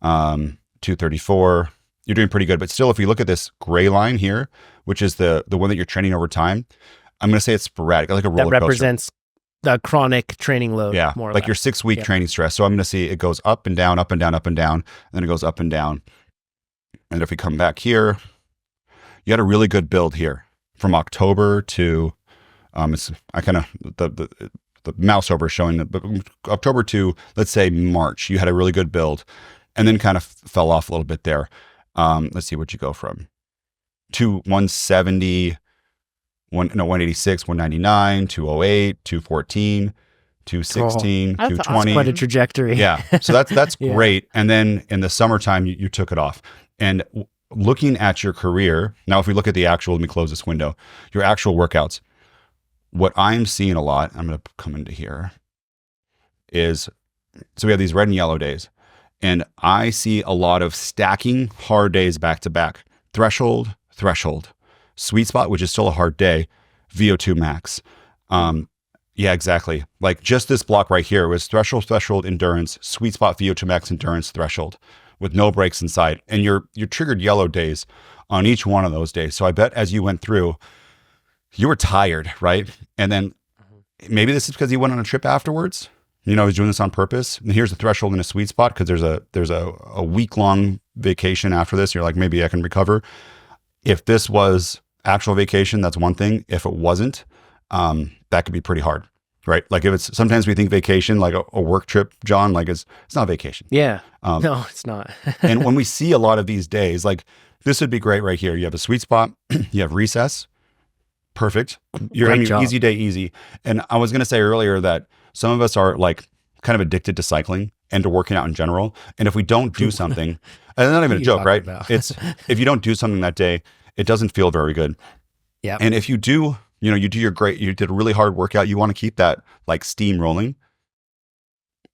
234. You're doing pretty good. But still, if we look at this gray line here, which is the one that you're training over time, I'm going to say it's sporadic, like a roller coaster. That represents the chronic training load. Yeah, more or like less. your 6-week training stress. So I'm going to see it goes up and down, up and down, up and down, and then it goes up and down. And if we come back here, you had a really good build here from October to, the mouse over is showing that, but October to, let's say, March, you had a really good build, and then kind of fell off a little bit there. Let's see what you go from. To 170, 186, 199, 208, 214, 216, That's 220. That's quite a trajectory. Yeah. So that's Yeah. great. And then in the summertime, you took it off. And looking at your career, now if we look at the actual, let me close this window, your actual workouts, what I'm seeing a lot, I'm going to come into here, is, so we have these red and yellow days. And I see a lot of stacking hard days back to back. Threshold, sweet spot, which is still a hard day, VO2 max. Yeah, exactly. Like just this block right here was threshold, endurance, sweet spot, VO2 max, endurance, threshold, with no breaks inside. And your triggered yellow days on each one of those days. So I bet as you went through, you were tired, right? And then maybe this is because you went on a trip afterwards. He's doing this on purpose. And here's the threshold in a sweet spot because there's a week-long vacation after this. You're like, maybe I can recover. If this was actual vacation, that's one thing. If it wasn't, that could be pretty hard, right? Like if it's, sometimes we think vacation, like a work trip, John, like it's not vacation. Yeah. No, it's not. And when we see a lot of these days, like this would be great right here. You have a sweet spot, you have recess. Perfect. You're having your easy day easy. And I was going to say earlier that some of us are like kind of addicted to cycling and to working out in general. And if we don't do something, and it's not even a joke, right? It's if you don't do something that day, it doesn't feel very good. Yeah. And if you do, you did a really hard workout, you want to keep that like steam rolling.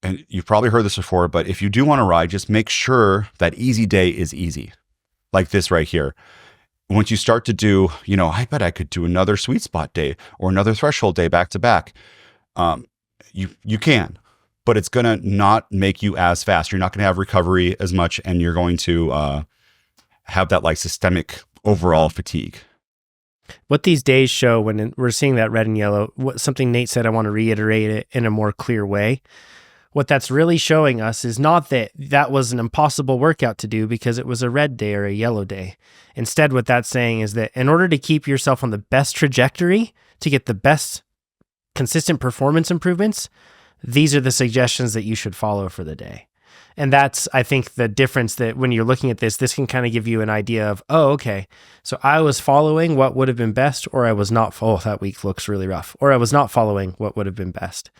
And you've probably heard this before, but if you do want to ride, just make sure that easy day is easy. Like this right here. Once you start to do, I bet I could do another sweet spot day or another threshold day back to back. You can, but it's going to not make you as fast. You're not going to have recovery as much, and you're going to have that like systemic overall fatigue. What these days show when we're seeing that red and yellow, something Nate said, I want to reiterate it in a more clear way. What that's really showing us is not that that was an impossible workout to do because it was a red day or a yellow day. Instead, what that's saying is that in order to keep yourself on the best trajectory, to get the best consistent performance improvements, these are the suggestions that you should follow for the day. And that's, I think, the difference that when you're looking at this can kind of give you an idea of, oh, okay, so I was following what would have been best, or I was not, that week looks really rough, or I was not following what would have been best.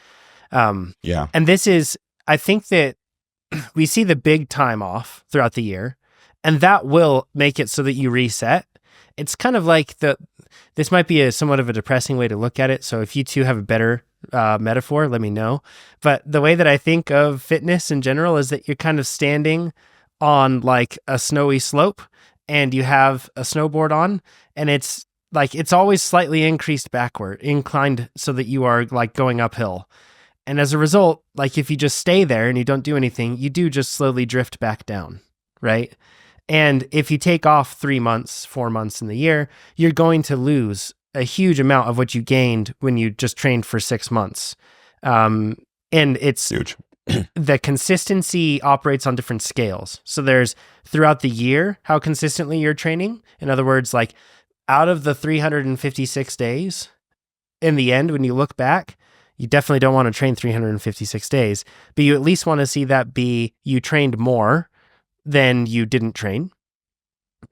Yeah. And this is, I think that we see the big time off throughout the year, and that will make it so that you reset. It's kind of like this might be somewhat of a depressing way to look at it. So if you two have a better metaphor, let me know. But the way that I think of fitness in general is that you're kind of standing on like a snowy slope and you have a snowboard on, and it's like, it's always slightly inclined so that you are like going uphill. And as a result, like if you just stay there and you don't do anything, you do just slowly drift back down, right? And if you take off 3 months, 4 months in the year, you're going to lose a huge amount of what you gained when you just trained for 6 months. And it's Huge. The consistency operates on different scales. So there's throughout the year, how consistently you're training. In other words, like out of the 356 days, in the end, when you look back, you definitely don't want to train 356 days, but you at least want to see that be you trained more than you didn't train.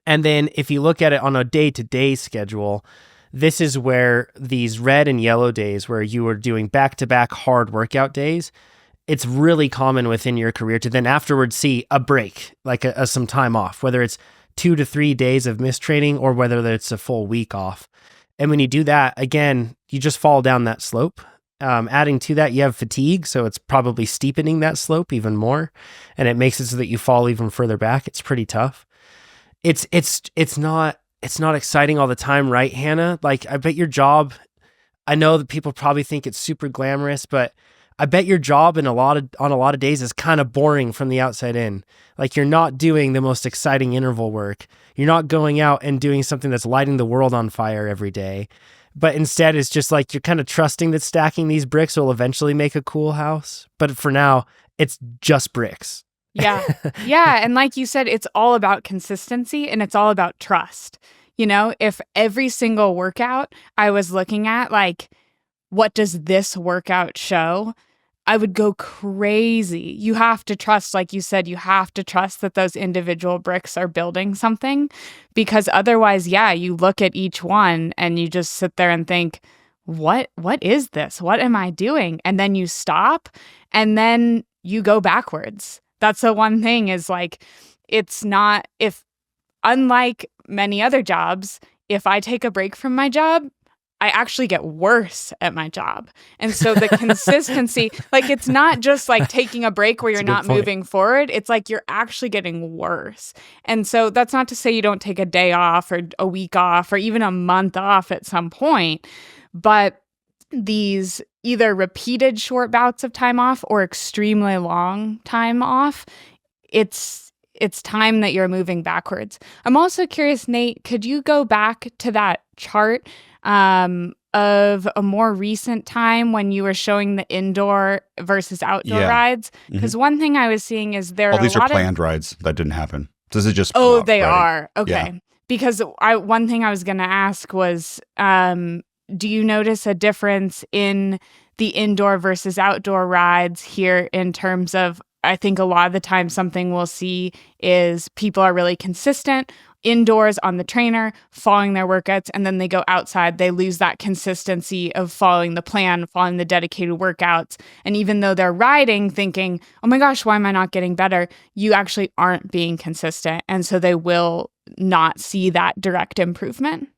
And then if you look at it on a day-to-day schedule, this is where these red and yellow days where you were doing back-to-back hard workout days, it's really common within your career to then afterwards see a break, like some time off, whether it's 2 to 3 days of missed training or whether it's a full week off. And when you do that, again, you just fall down that slope. Adding to that, you have fatigue, so it's probably steepening that slope even more, and it makes it so that you fall even further back. It's pretty tough. It's not exciting all the time, right, Hannah? Like, I bet your job, I know that people probably think it's super glamorous, but I bet your job on a lot of days is kind of boring from the outside in. Like, you're not doing the most exciting interval work. You're not going out and doing something that's lighting the world on fire every day. But instead, it's just like you're kind of trusting that stacking these bricks will eventually make a cool house. But for now, it's just bricks. Yeah. Yeah. And like you said, it's all about consistency and it's all about trust. You know, if every single workout I was looking at, like, what does this workout show? I would go crazy. You have to trust, like you said, you have to trust that those individual bricks are building something, because otherwise, yeah, you look at each one and you just sit there and think, what is this? What am I doing? And then you stop and then you go backwards. That's the one thing is like, it's not, if unlike many other jobs, if I take a break from my job, I actually get worse at my job. And so the consistency, like, it's not just like taking a break where you're not moving forward. It's like you're actually getting worse. And so that's not to say you don't take a day off or a week off or even a month off at some point. But these either repeated short bouts of time off or extremely long time off, it's time that you're moving backwards. I'm also curious, Nate, could you go back to that chart of a more recent time when you were showing the indoor versus outdoor rides? Because one thing I was seeing is there are these are planned rides that didn't happen. This is just they are. Okay. Yeah. Because one thing I was going to ask was, do you notice a difference in the indoor versus outdoor rides here in terms of, I think a lot of the time something we'll see is people are really consistent indoors on the trainer, following their workouts, and then they go outside, they lose that consistency of following the plan, following the dedicated workouts. And even though they're riding thinking, oh my gosh, why am I not getting better? You actually aren't being consistent. And so they will not see that direct improvement.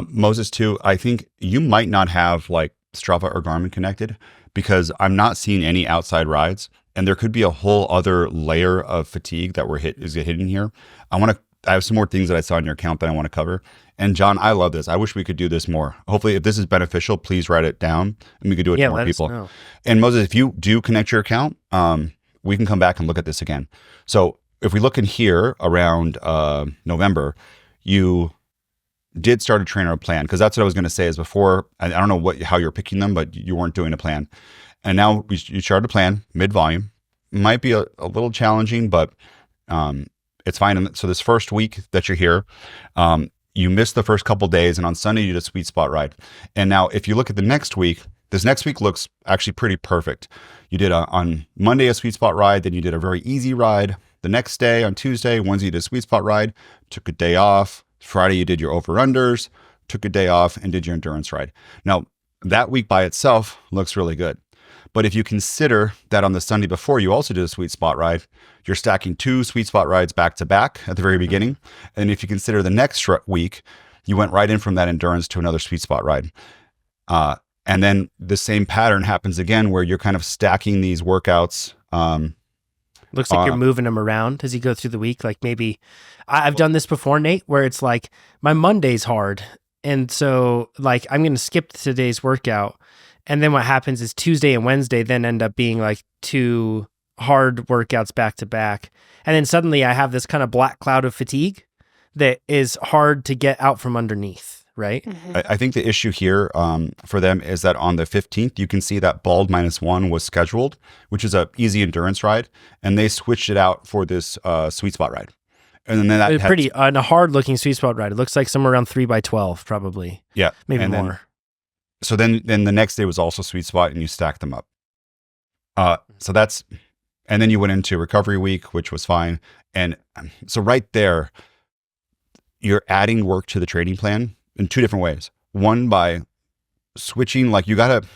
Moses, too, I think you might not have like Strava or Garmin connected, because I'm not seeing any outside rides. And there could be a whole other layer of fatigue that is hidden here. I have some more things that I saw in your account that I want to cover. And John, I love this. I wish we could do this more. Hopefully, if this is beneficial, please write it down and we could do it to more people. And Moses, if you do connect your account, we can come back and look at this again. So if we look in here around November, you did start a TrainerRoad plan, because that's what I was going to say is before, I don't know how you're picking them, but you weren't doing a plan. And now you started a plan mid-volume. Might be a little challenging, but it's fine. And so this first week that you're here, you missed the first couple days, and on Sunday you did a sweet spot ride. And now if you look at the next week, this next week looks actually pretty perfect. You did on Monday a sweet spot ride, then you did a very easy ride. The next day on Tuesday, Wednesday you did a sweet spot ride, took a day off. Friday you did your over-unders, took a day off, and did your endurance ride. Now that week by itself looks really good. But if you consider that on the Sunday before you also did a sweet spot ride, you're stacking 2 sweet spot rides back to back at the very beginning. And if you consider the next week, you went right in from that endurance to another sweet spot ride. And then the same pattern happens again where you're kind of stacking these workouts. Looks like you're moving them around as you go through the week. Like maybe I've done this before, Nate, where it's like my Monday's hard. And so like I'm going to skip today's workout. And then what happens is Tuesday and Wednesday then end up being like 2 hard workouts back to back. And then suddenly I have this kind of black cloud of fatigue that is hard to get out from underneath, right? I think the issue here for them is that on the 15th, you can see that bald -1 was scheduled, which is a easy endurance ride. And they switched it out for this sweet spot ride. And then that pretty on a hard looking sweet spot ride. It looks like somewhere around 3x12, probably. Yeah. Maybe and more. Then the next day was also sweet spot and you stacked them up. And then you went into recovery week, which was fine. And so right there, you're adding work to the training plan in two different ways. One, by switching, like you got to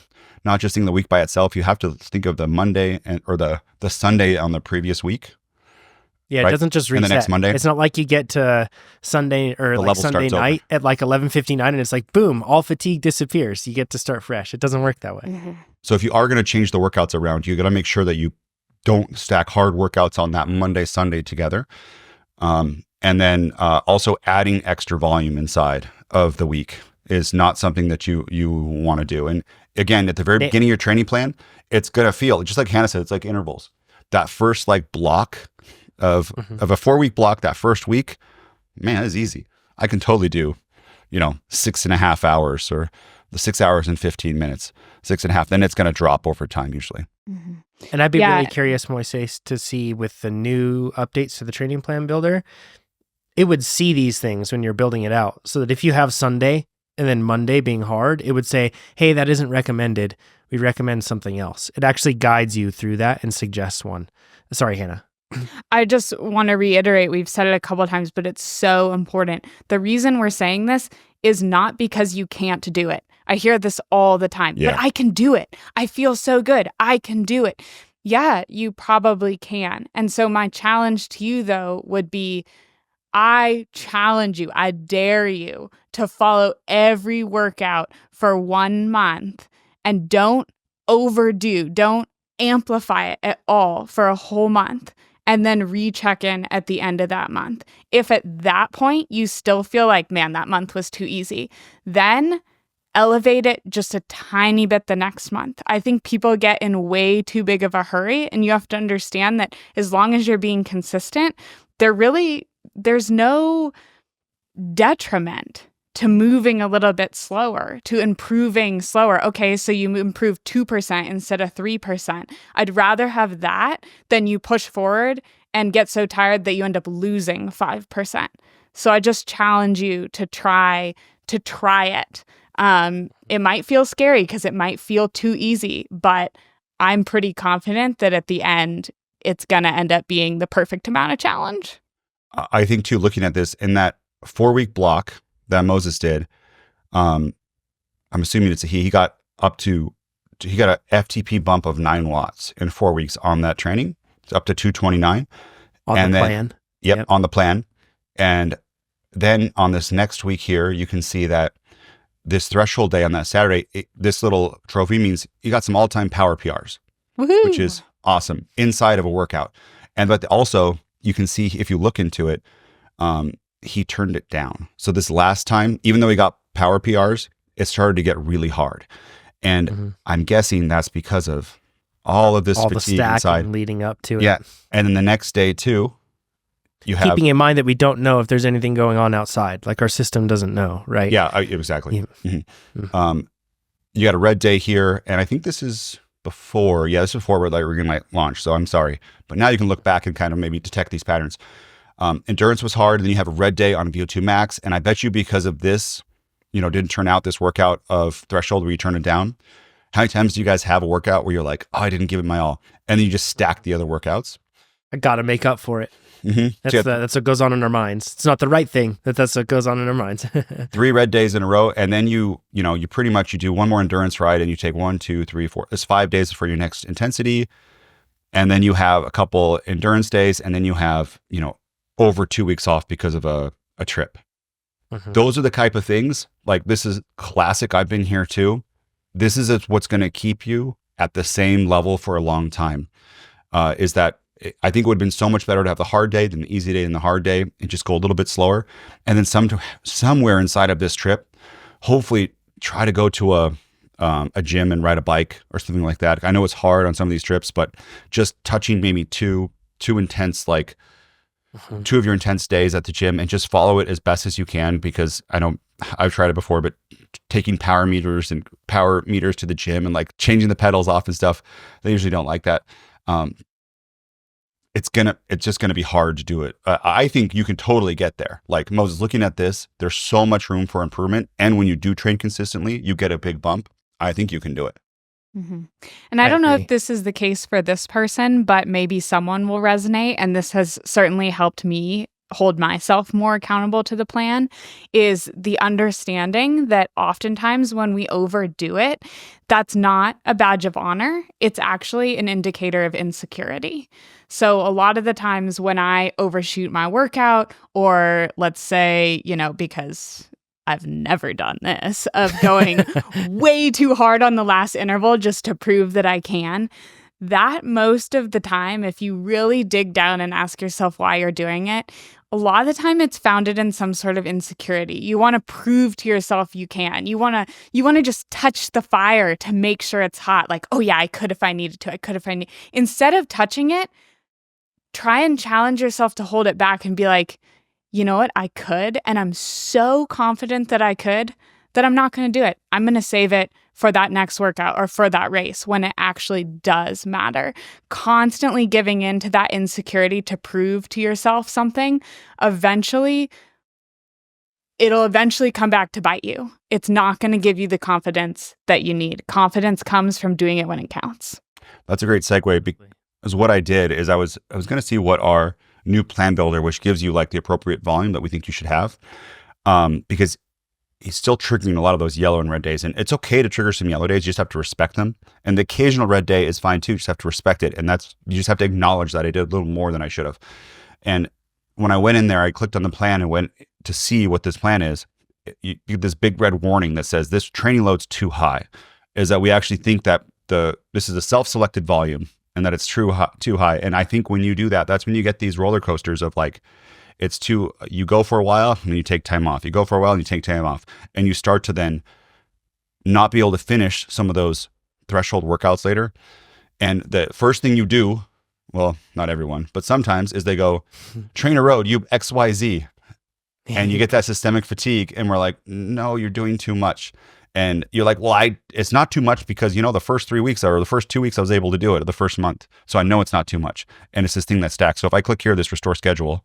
not just think the week by itself, you have to think of the Monday or the Sunday on the previous week. Yeah, right? It doesn't just reset. And the next Monday. It's not like you get to Sunday or like Sunday night at like 11:59 and it's like, boom, all fatigue disappears. You get to start fresh. It doesn't work that way. So if you are going to change the workouts around, you got to make sure that you don't stack hard workouts on that Monday, Sunday together. And then also adding extra volume inside of the week is not something that you want to do. And again, at the very beginning of your training plan, it's going to feel, just like Hannah said, it's like intervals. That first like block of a 4-week block, that first week, man, it's easy. I can totally do, 6.5 hours or the 6 hours and 15 minutes, 6.5. Then it's going to drop over time usually. And I'd be really curious, Moises, to see with the new updates to the training plan builder, it would see these things when you're building it out so that if you have Sunday and then Monday being hard, it would say, hey, that isn't recommended. We recommend something else. It actually guides you through that and suggests one. Sorry, Hannah. I just want to reiterate, we've said it a couple of times, but it's so important. The reason we're saying this is not because you can't do it. I hear this all the time, but I can do it. I feel so good. I can do it. Yeah, you probably can. And so my challenge to you, though, would be, I challenge you, I dare you to follow every workout for 1 month and don't overdo, don't amplify it at all for a whole month. And then recheck in at the end of that month. If at that point you still feel like, man, that month was too easy, then elevate it just a tiny bit the next month. I think people get in way too big of a hurry, and you have to understand that as long as you're being consistent, there's no detriment to moving a little bit slower, to improving slower. Okay, so you improve 2% instead of 3%. I'd rather have that than you push forward and get so tired that you end up losing 5%. So I just challenge you to try it. It might feel scary because it might feel too easy, but I'm pretty confident that at the end, it's going to end up being the perfect amount of challenge. I think too, looking at this in that 4-week block that Moses did, I'm assuming it's he got a FTP bump of 9 watts in 4 weeks on that training. It's up to 229 on the plan. Yep, on the plan. And then on this next week here, you can see that this threshold day on that Saturday, this little trophy means you got some all-time power PRs, Woohoo! Which is awesome inside of a workout. But also you can see if you look into it, he turned it down. So this last time, even though he got power PRs, it started to get really hard. And I'm guessing that's because of all of this fatigue the inside leading up to it. Yeah. And then the next day too, you have keeping in mind that we don't know if there's anything going on outside. Like our system doesn't know, right? Yeah, exactly. You got a red day here, and I think this is before. Yeah, this is before we're going to launch. So I'm sorry, but now you can look back and kind of maybe detect these patterns. Endurance was hard, and then you have a red day on VO2 max, and I bet you because of this, didn't turn out this workout of threshold where you turn it down. How many times do you guys have a workout where you're like, oh, I didn't give it my all, and then you just stack the other workouts? I got to make up for it. That's what goes on in our minds. It's not the right thing, that's what goes on in our minds. 3 red days in a row, and then you pretty much you do one more endurance ride, and you take 1, 2, 3, 4. It's 5 days for your next intensity, and then you have a couple endurance days, and then you have over 2 weeks off because of a trip. Those are the type of things. Like this is classic. I've been here too. This is what's going to keep you at the same level for a long time. Is that I think it would have been so much better to have the hard day than the easy day and the hard day and just go a little bit slower. And then somewhere inside of this trip, hopefully try to go to a a gym and ride a bike or something like that. I know it's hard on some of these trips, but just touching maybe two intense, like two of your intense days at the gym, and just follow it as best as you can, because I know I've tried it before, but taking power meters to the gym and like changing the pedals off and stuff, they usually don't like that. It's just gonna be hard to do it. I think you can totally get there. Like Moses, looking at this, there's so much room for improvement. And when you do train consistently, you get a big bump. I think you can do it. Mm-hmm. And I don't know if this is the case for this person, but maybe someone will resonate. And this has certainly helped me hold myself more accountable to the plan, is the understanding that oftentimes when we overdo it, that's not a badge of honor. It's actually an indicator of insecurity. So a lot of the times when I overshoot my workout, or let's say, because I've never done this, of going way too hard on the last interval just to prove that I can, that most of the time, if you really dig down and ask yourself why you're doing it, a lot of the time it's founded in some sort of insecurity. You want to prove to yourself you can. You want to just touch the fire to make sure it's hot. Like, oh yeah, I could if I needed to. Instead of touching it, try and challenge yourself to hold it back and be like, you know what, I could, and I'm so confident that I could, that I'm not going to do it. I'm going to save it for that next workout or for that race when it actually does matter. Constantly giving in to that insecurity to prove to yourself something, it'll eventually come back to bite you. It's not going to give you the confidence that you need. Confidence comes from doing it when it counts. That's a great segue, because what I did is I was going to see what our new plan builder, which gives you like the appropriate volume that we think you should have, because he's still triggering a lot of those yellow and red days. And it's okay to trigger some yellow days. You just have to respect them. And the occasional red day is fine too. You just have to respect it. And you just have to acknowledge that I did a little more than I should have. And when I went in there, I clicked on the plan and went to see what this plan is. You get this big red warning that says this training load's too high. Is that we actually think that this is a self-selected volume and that it's too high. And I think when you do that, that's when you get these roller coasters of like, you go for a while and then you take time off. You go for a while and you take time off. And you start to then not be able to finish some of those threshold workouts later. And the first thing you do, well, not everyone, but sometimes, is they go, TrainerRoad, you XYZ. And you get that systemic fatigue. And we're like, no, you're doing too much. And you're like, well, it's not too much because, the first 3 weeks or the first 2 weeks I was able to do it, or the first month. So I know it's not too much. And it's this thing that stacks. So if I click here, this restore schedule,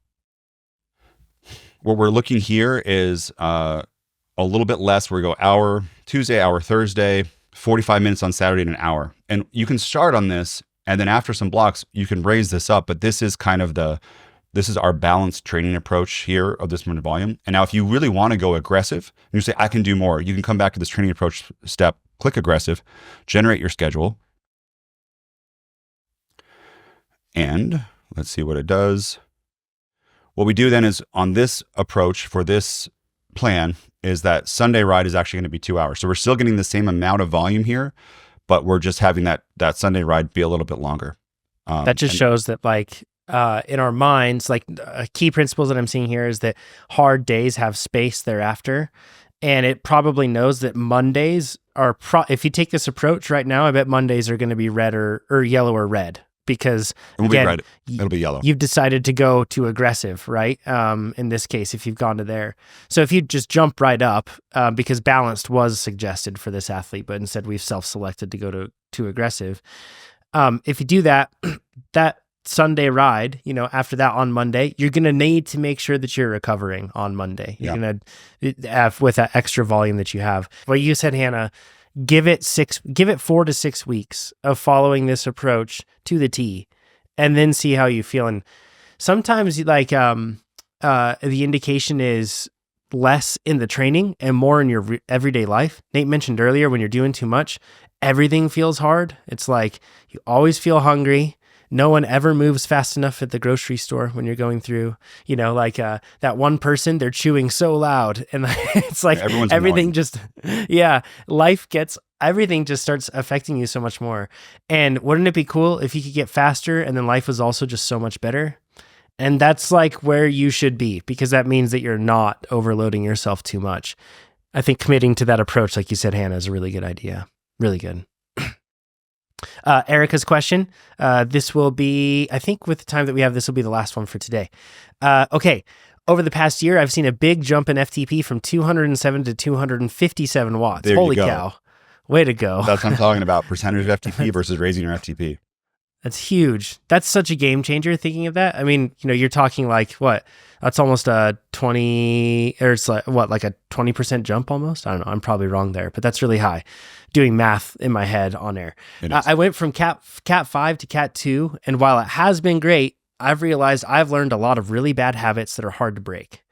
what we're looking here is a little bit less. We go hour Tuesday, hour Thursday, 45 minutes on Saturday, and an hour. And you can start on this, and then after some blocks, you can raise this up. But this is kind of this is our balanced training approach here of this minute volume. And now if you really want to go aggressive, and you say, I can do more, you can come back to this training approach step, click aggressive, generate your schedule. And let's see what it does. What we do then is, on this approach for this plan, is that Sunday ride is actually going to be 2 hours. So we're still getting the same amount of volume here, but we're just having that Sunday ride be a little bit longer. That just shows that, like, in our minds, like, a key principle that I'm seeing here is that hard days have space thereafter. And it probably knows that Mondays are, if you take this approach right now, I bet Mondays are going to be red or yellow or red. Because again, it'll be yellow. You've decided to go to aggressive, right? In this case, if you've gone to there. So if you just jump right up, because balanced was suggested for this athlete, but instead we've self-selected to go to aggressive. If you do that, that Sunday ride, after that on Monday, you're going to need to make sure that you're recovering on Monday. You're going to have, with that extra volume that you have. Well, you said, Hannah, give it 4 to 6 weeks of following this approach to the T, and then see how you feel. And sometimes, like, the indication is less in the training and more in your everyday life. Nate mentioned earlier, when you're doing too much, everything feels hard. It's like you always feel hungry. No one ever moves fast enough at the grocery store when you're going through, that one person, they're chewing so loud. And it's like everything everything just starts affecting you so much more. And wouldn't it be cool if you could get faster and then life was also just so much better? And that's like where you should be, because that means that you're not overloading yourself too much. I think committing to that approach, like you said, Hannah, is a really good idea. Really good. Erica's question. This will be, I think with the time that we have, this will be the last one for today. Okay. Over the past year, I've seen a big jump in FTP from 207 to 257 watts. There Holy you go. cow. Way to go. That's what I'm talking about. Percentage of FTP versus raising your FTP. That's huge. That's such a game changer thinking of that. I mean, you're talking like what? That's almost a 20, or it's like what, like a 20% jump almost? I don't know. I'm probably wrong there, but that's really high. Doing math in my head on air. I went from Cat 5 to Cat 2, and while it has been great, I've realized I've learned a lot of really bad habits that are hard to break.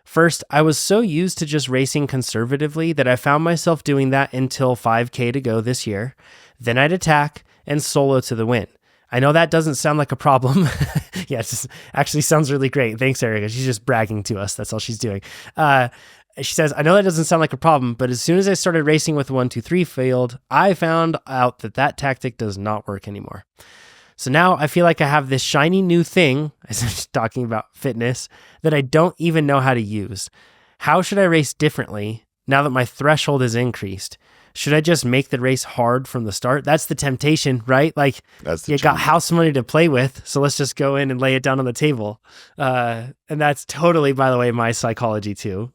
First, I was so used to just racing conservatively that I found myself doing that until 5K to go this year. Then I'd attack and solo to the win. I know that doesn't sound like a problem. Yeah, it just actually sounds really great. Thanks, Erica. She's just bragging to us. That's all she's doing. She says, I know that doesn't sound like a problem, but as soon as I started racing with 1, 2, 3 field, I found out that tactic does not work anymore. So now I feel like I have this shiny new thing, as I'm just talking about fitness, that I don't even know how to use. How should I race differently now that my threshold is increased? Should I just make the race hard from the start? That's the temptation, right? Like, you got house money to play with, so let's just go in and lay it down on the table. And that's totally, by the way, my psychology too.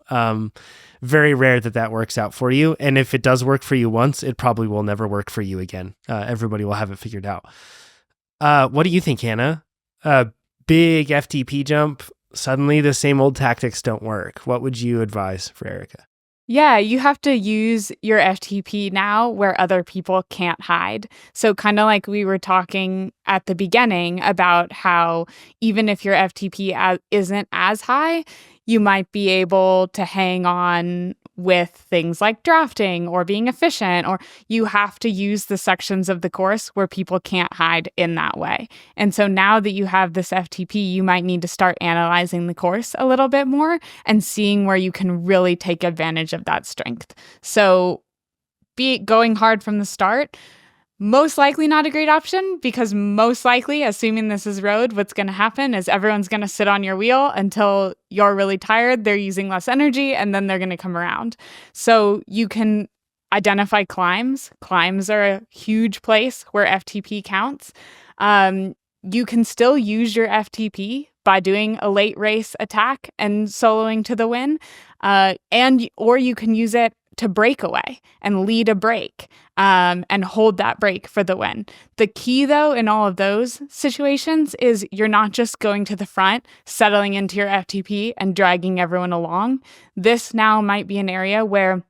Very rare that works out for you. And if it does work for you once, it probably will never work for you again. Everybody will have it figured out. What do you think, Hannah? Big FTP jump. Suddenly the same old tactics don't work. What would you advise for Erica? Yeah, you have to use your FTP now where other people can't hide. So kind of like we were talking at the beginning about how even if your FTP isn't as high, you might be able to hang on with things like drafting or being efficient, or you have to use the sections of the course where people can't hide in that way. And so now that you have this FTP, you might need to start analyzing the course a little bit more and seeing where you can really take advantage of that strength. So going hard from the start, most likely not a great option, because most likely, assuming this is road, what's going to happen is everyone's going to sit on your wheel until you're really tired, they're using less energy, and then they're going to come around. So you can identify climbs. Climbs are a huge place where FTP counts. You can still use your FTP by doing a late race attack and soloing to the win, or you can use it to break away and lead a break and hold that break for the win. The key, though, in all of those situations is you're not just going to the front, settling into your FTP and dragging everyone along. This now might be an area where,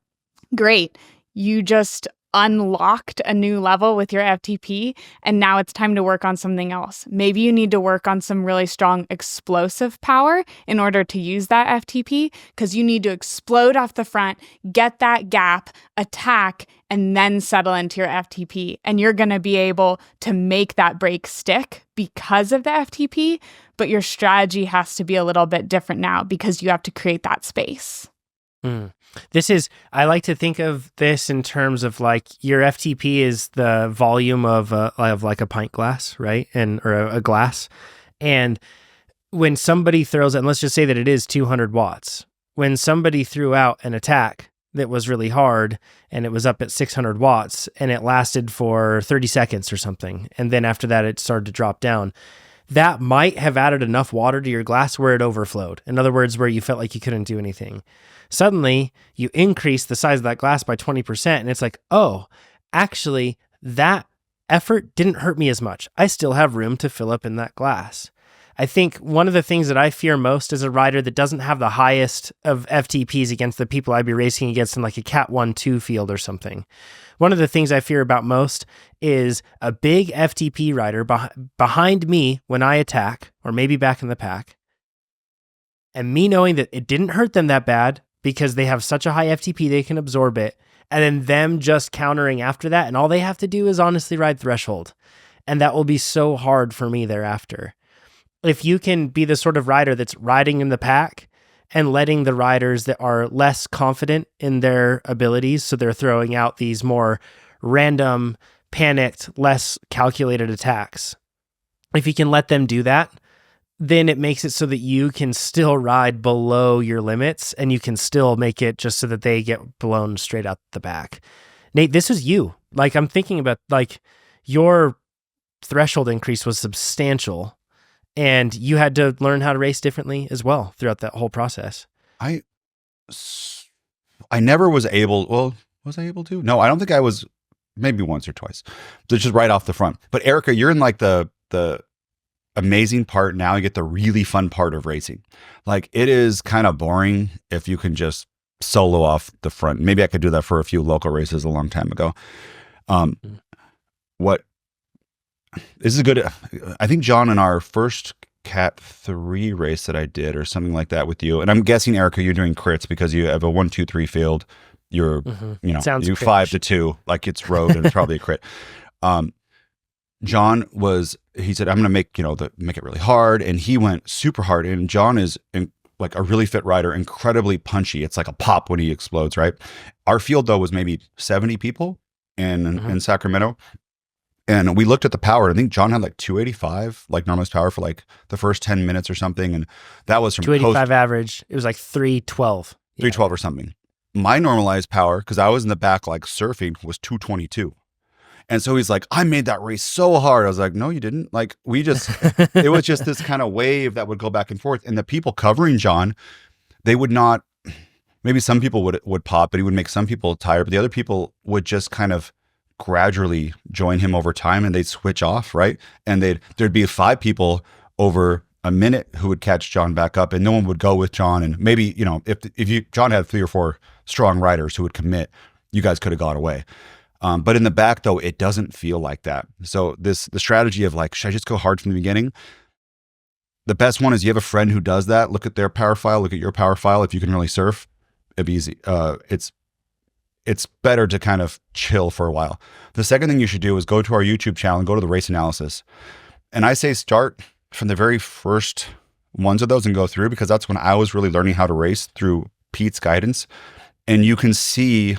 great, you just unlocked a new level with your FTP, and now it's time to work on something else. Maybe you need to work on some really strong explosive power in order to use that FTP, because you need to explode off the front, get that gap, attack, and then settle into your FTP. And you're going to be able to make that break stick because of the FTP, but your strategy has to be a little bit different now because you have to create that space. I like to think of this in terms of like your FTP is the volume of like a pint glass, right? Or a glass. And when somebody throws it, and let's just say that it is 200 watts, when somebody threw out an attack that was really hard and it was up at 600 watts and it lasted for 30 seconds or something, and then after that it started to drop down, that might have added enough water to your glass where it overflowed. In other words, where you felt like you couldn't do anything. Suddenly, you increase the size of that glass by 20%, and it's like, oh, actually, that effort didn't hurt me as much. I still have room to fill up in that glass. I think one of the things that I fear most as a rider that doesn't have the highest of FTPs against the people I'd be racing against in like a Cat 1-2 field or something. One of the things I fear about most is a big FTP rider behind me when I attack, or maybe back in the pack, and me knowing that it didn't hurt them that bad because they have such a high FTP they can absorb it, and then them just countering after that, and all they have to do is honestly ride threshold. And that will be so hard for me thereafter. If you can be the sort of rider that's riding in the pack and letting the riders that are less confident in their abilities, so they're throwing out these more random, panicked, less calculated attacks, if you can let them do that, then it makes it so that you can still ride below your limits and you can still make it just so that they get blown straight out the back. Nate, this was you. Like I'm thinking about like your threshold increase was substantial and you had to learn how to race differently as well throughout that whole process. I never was able, well, was I able to? No, I don't think I was, maybe once or twice. So just right off the front. But Erica, you're in like the amazing part now. You get the really fun part of racing. Like it is kind of boring if you can just solo off the front. Maybe I could do that for a few local races a long time ago. This is good. I think John, in our first Cat 3 race that I did or something like that with you, and I'm guessing, Erica, you're doing crits because you have a 1-2-3 field. You're, you know, Sounds you crit. 5-2, like it's road and it's probably a crit. John he said, I'm going to make, make it really hard. And he went super hard. And John is like a really fit rider, incredibly punchy. It's like a pop when he explodes, right? Our field though was maybe 70 people in Sacramento. And we looked at the power. I think John had like 285, like normalized power for like the first 10 minutes or something. And that was from 285 average. It was like 312. 312 or something. My normalized power, because I was in the back like surfing, was 222. And so he's like, I made that race so hard. I was like, no, you didn't. Like it was just this kind of wave that would go back and forth. And the people covering John, they would not, maybe some people would pop, but he would make some people tired. But the other people would just kind of gradually join him over time and they'd switch off, right? And there'd be 5 people over a minute who would catch John back up and no one would go with John. And maybe, if John had 3 or 4 strong riders who would commit, you guys could have got away. But in the back though, it doesn't feel like that. So the strategy of like, should I just go hard from the beginning? The best one is you have a friend who does that. Look at their power file, look at your power file. If you can really surf, it'd be easy. It's better to kind of chill for a while. The second thing you should do is go to our YouTube channel and go to the race analysis. And I say start from the very first ones of those and go through, because that's when I was really learning how to race through Pete's guidance. And you can see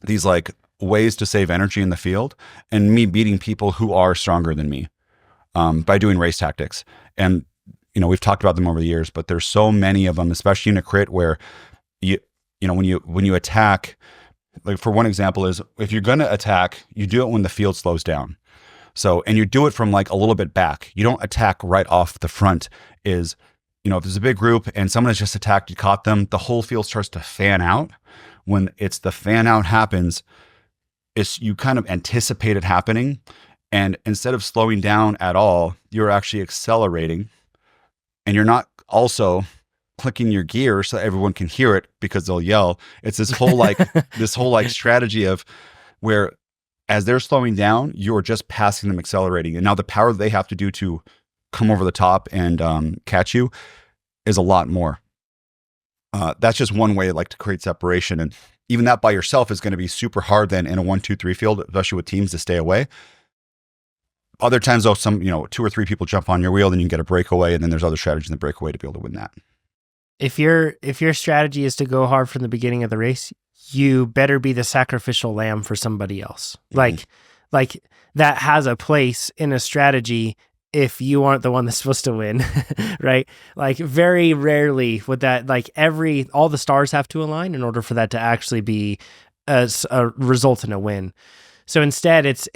these like ways to save energy in the field and me beating people who are stronger than me by doing race tactics. And, we've talked about them over the years, but there's so many of them, especially in a crit where when you attack, like for one example is if you're going to attack, you do it when the field slows down. So, and you do it from like a little bit back. You don't attack right off the front. If there's a big group and someone has just attacked, you caught them, the whole field starts to fan out. When it's the fan out happens, you kind of anticipate it happening. And instead of slowing down at all, you're actually accelerating and you're not also clicking your gear so everyone can hear it because they'll yell. It's this whole strategy of where as they're slowing down, you're just passing them accelerating. And now the power that they have to do to come over the top and catch you is a lot more. That's just one way to create separation. And even that by yourself is going to be super hard then in a 1-2-3 field, especially with teams, to stay away. Other times though, 2 or 3 people jump on your wheel, then you can get a breakaway. And then there's other strategies in the breakaway to be able to win that. If your strategy is to go hard from the beginning of the race, you better be the sacrificial lamb for somebody else. Mm-hmm. Like that has a place in a strategy if you aren't the one that's supposed to win, right? Like very rarely would that, all the stars have to align in order for that to actually be a result in a win. So instead it's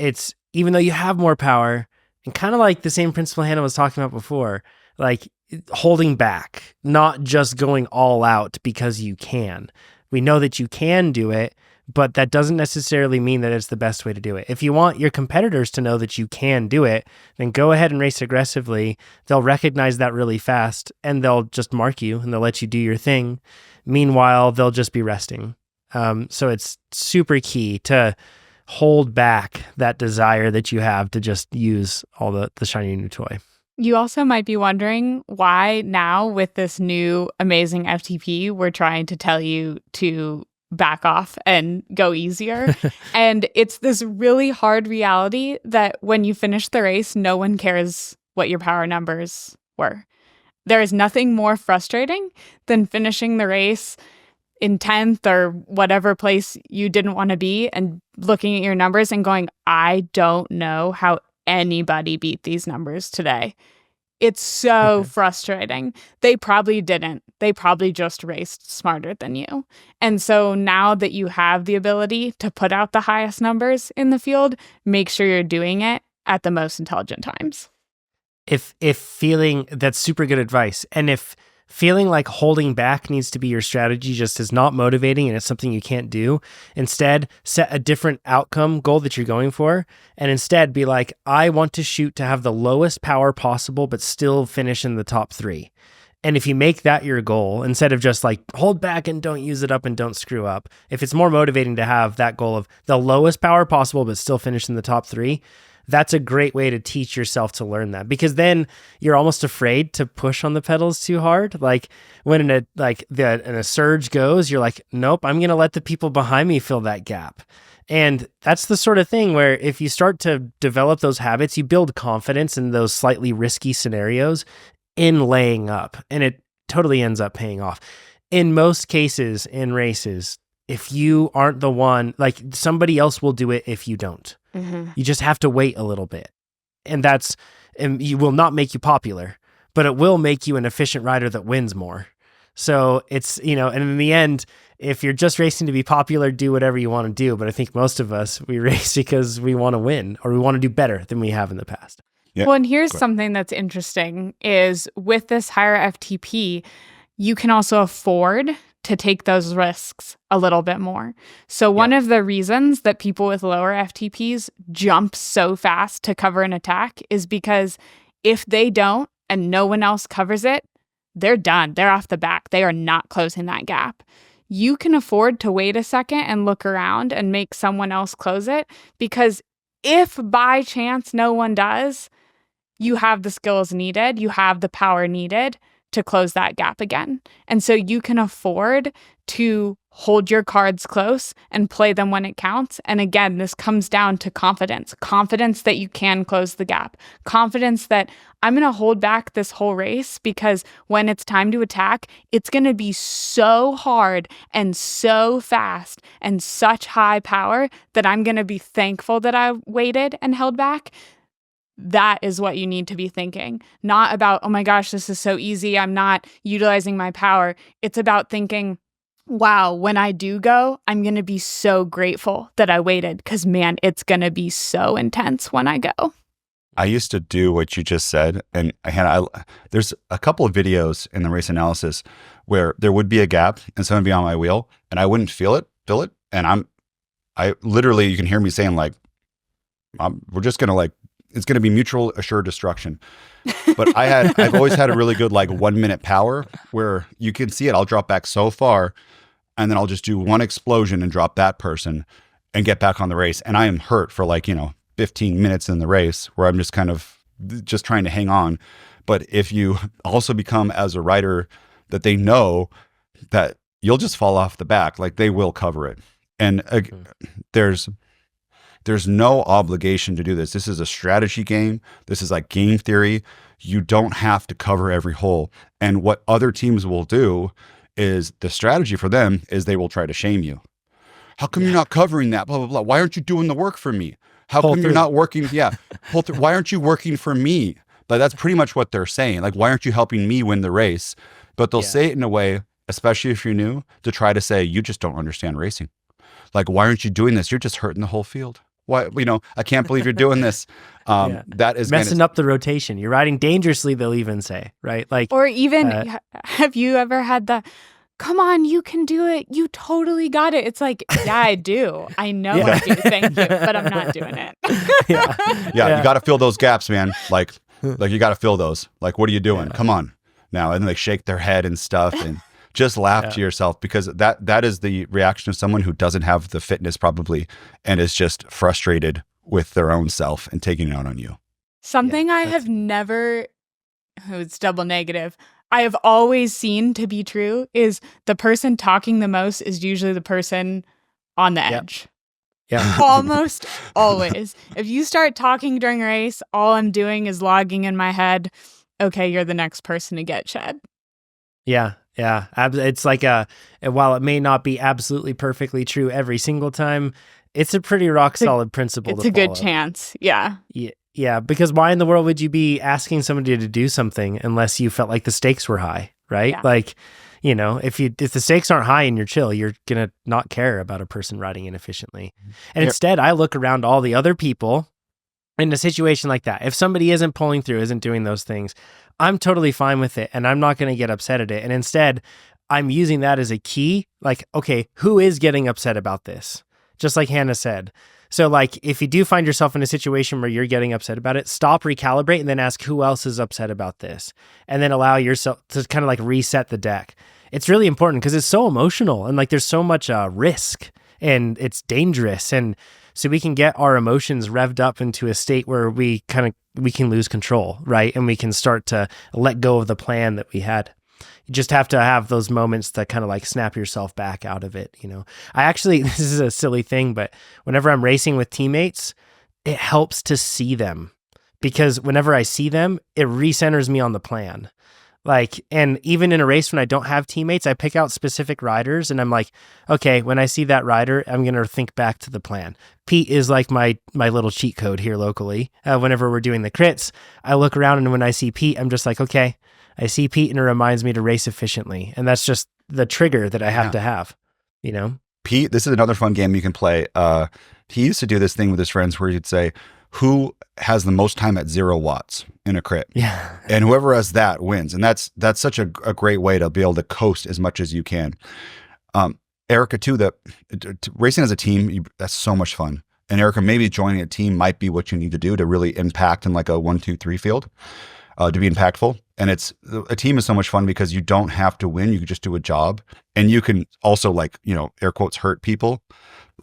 even though you have more power, and kind of like the same principle Hannah was talking about before, like holding back, not just going all out because you can. We know that you can do it, but that doesn't necessarily mean that it's the best way to do it. If you want your competitors to know that you can do it, then go ahead and race aggressively. They'll recognize that really fast and they'll just mark you and they'll let you do your thing. Meanwhile, they'll just be resting. So it's super key to hold back that desire that you have to just use all the shiny new toy. You also might be wondering why now with this new amazing FTP, we're trying to tell you to back off and go easier. And it's this really hard reality that when you finish the race, no one cares what your power numbers were. There is nothing more frustrating than finishing the race in 10th or whatever place you didn't want to be and looking at your numbers and going, I don't know how anybody beat these numbers today. It's so frustrating. They probably didn't. They probably just raced smarter than you. And so now that you have the ability to put out the highest numbers in the field, make sure you're doing it at the most intelligent times. If feeling, that's super good advice. And if feeling like holding back needs to be your strategy just is not motivating and it's something you can't do, instead set a different outcome goal that you're going for, and instead be like, I want to shoot to have the lowest power possible but still finish in the top 3. And if you make that your goal, instead of just like hold back and don't use it up and don't screw up, if it's more motivating to have that goal of the lowest power possible but still finish in the top 3, that's a great way to teach yourself to learn that, because then you're almost afraid to push on the pedals too hard. Like when a surge goes, you're like, nope, I'm going to let the people behind me fill that gap. And that's the sort of thing where if you start to develop those habits, you build confidence in those slightly risky scenarios in laying up, and it totally ends up paying off. In most cases in races, if you aren't the one, like somebody else will do it if you don't. You just have to wait a little bit. And you will not make you popular, but it will make you an efficient rider that wins more. So it's, and in the end, if you're just racing to be popular, do whatever you want to do. But I think most of us, we race because we want to win or we want to do better than we have in the past. Yeah. Well, and here's something that's interesting is with this higher FTP, you can also afford to take those risks a little bit more. So one of the reasons that people with lower FTPs jump so fast to cover an attack is because if they don't and no one else covers it, they're done. They're off the back. They are not closing that gap. You can afford to wait a second and look around and make someone else close it, because if by chance no one does, you have the skills needed, you have the power needed to close that gap again. And so you can afford to hold your cards close and play them when it counts. And again, this comes down to confidence that you can close the gap, confidence that I'm going to hold back this whole race because when it's time to attack, it's going to be so hard and so fast and such high power that I'm going to be thankful that I waited and held back. That is what you need to be thinking. Not about, oh my gosh, this is so easy, I'm not utilizing my power. It's about thinking, wow, when I do go, I'm going to be so grateful that I waited because, man, it's going to be so intense when I go. I used to do what you just said. And there's a couple of videos in the race analysis where there would be a gap and someone would be on my wheel and I wouldn't feel it. And I literally, you can hear me saying like, we're just going to it's going to be mutual assured destruction. But I've always had a really good 1 minute power where you can see it. I'll drop back so far and then I'll just do one explosion and drop that person and get back on the race. And I am hurt for 15 minutes in the race where I'm just kind of just trying to hang on. But if you also become as a rider that they know that you'll just fall off the back, they will cover it. And there's no obligation to do this. This is a strategy game. This is like game theory. You don't have to cover every hole. And what other teams will do is the strategy for them is they will try to shame you. How come you're not covering that? Blah, blah, blah. Why aren't you doing the work for me? How come you're not working? Yeah. Why aren't you working for me? That's pretty much what they're saying. Why aren't you helping me win the race? But they'll say it in a way, especially if you're new, to try to say, you just don't understand racing. Why aren't you doing this? You're just hurting the whole field. Why, I can't believe you're doing this. That is messing up the rotation. You're riding dangerously, they'll even say, right? Or even, have you ever had the, come on, you can do it. You totally got it. It's like, yeah, I do. I know I do. Thank you. But I'm not doing it. Yeah. You got to fill those gaps, man. You got to fill those. What are you doing? Come on now. And then they shake their head and stuff and just laugh to yourself, because that is the reaction of someone who doesn't have the fitness probably and is just frustrated with their own self and taking it out on you. Something I have never, it's double negative, I have always seen to be true is the person talking the most is usually the person on the edge. Yeah. Almost always. If you start talking during a race, all I'm doing is logging in my head, okay, you're the next person to get shed. Yeah. Yeah. It's while it may not be absolutely perfectly true every single time, it's a pretty rock solid principle. It's a good chance. Yeah. Yeah, because why in the world would you be asking somebody to do something unless you felt like the stakes were high, right? Yeah. Like, if the stakes aren't high and you're chill, you're gonna not care about a person riding inefficiently. And instead, I look around all the other people in a situation like that. If somebody isn't pulling through, isn't doing those things, I'm totally fine with it, and I'm not going to get upset at it. And instead, I'm using that as a key. Like, okay, who is getting upset about this? Just like Hannah said. So like, if you do find yourself in a situation where you're getting upset about it, stop, recalibrate, and then ask who else is upset about this. And then allow yourself to kind of like reset the deck. It's really important because it's so emotional and like there's so much risk and it's dangerous. And so we can get our emotions revved up into a state where we can lose control, right? And we can start to let go of the plan that we had. You just have to have those moments that kind of like snap yourself back out of it. I actually, this is a silly thing, but whenever I'm racing with teammates, it helps to see them because whenever I see them, it recenters me on the plan. Like, and even in a race when I don't have teammates, I pick out specific riders and I'm like, okay, when I see that rider, I'm going to think back to the plan. Pete is like my little cheat code here locally. Whenever we're doing the crits, I look around and when I see Pete, I'm just like, okay, I see Pete and it reminds me to race efficiently. And that's just the trigger that I have to have, Pete, this is another fun game you can play. He used to do this thing with his friends where he'd say, who has the most time at 0 watts in a crit? Yeah. And whoever has that wins. And that's such a great way to be able to coast as much as you can. Erica too, racing as a team, that's so much fun. And Erica, maybe joining a team might be what you need to do to really impact in like a 1, 2, 3 field, to be impactful. And a team is so much fun because you don't have to win. You can just do a job and you can also like, air quotes, hurt people.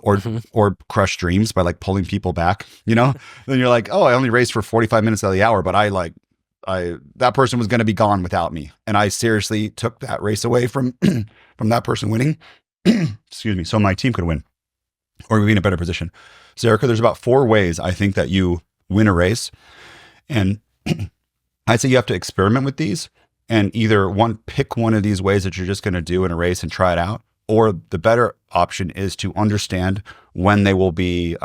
Or crush dreams by like pulling people back, then you're like, oh, I only raced for 45 minutes out of the hour, but that person was going to be gone without me. And I seriously took that race away from that person winning, excuse me, so my team could win or be in a better position. So Erica, there's about 4 ways I think that you win a race. And I'd say you have to experiment with these and either pick one of these ways that you're just going to do in a race and try it out. Or the better option is to understand when they will be,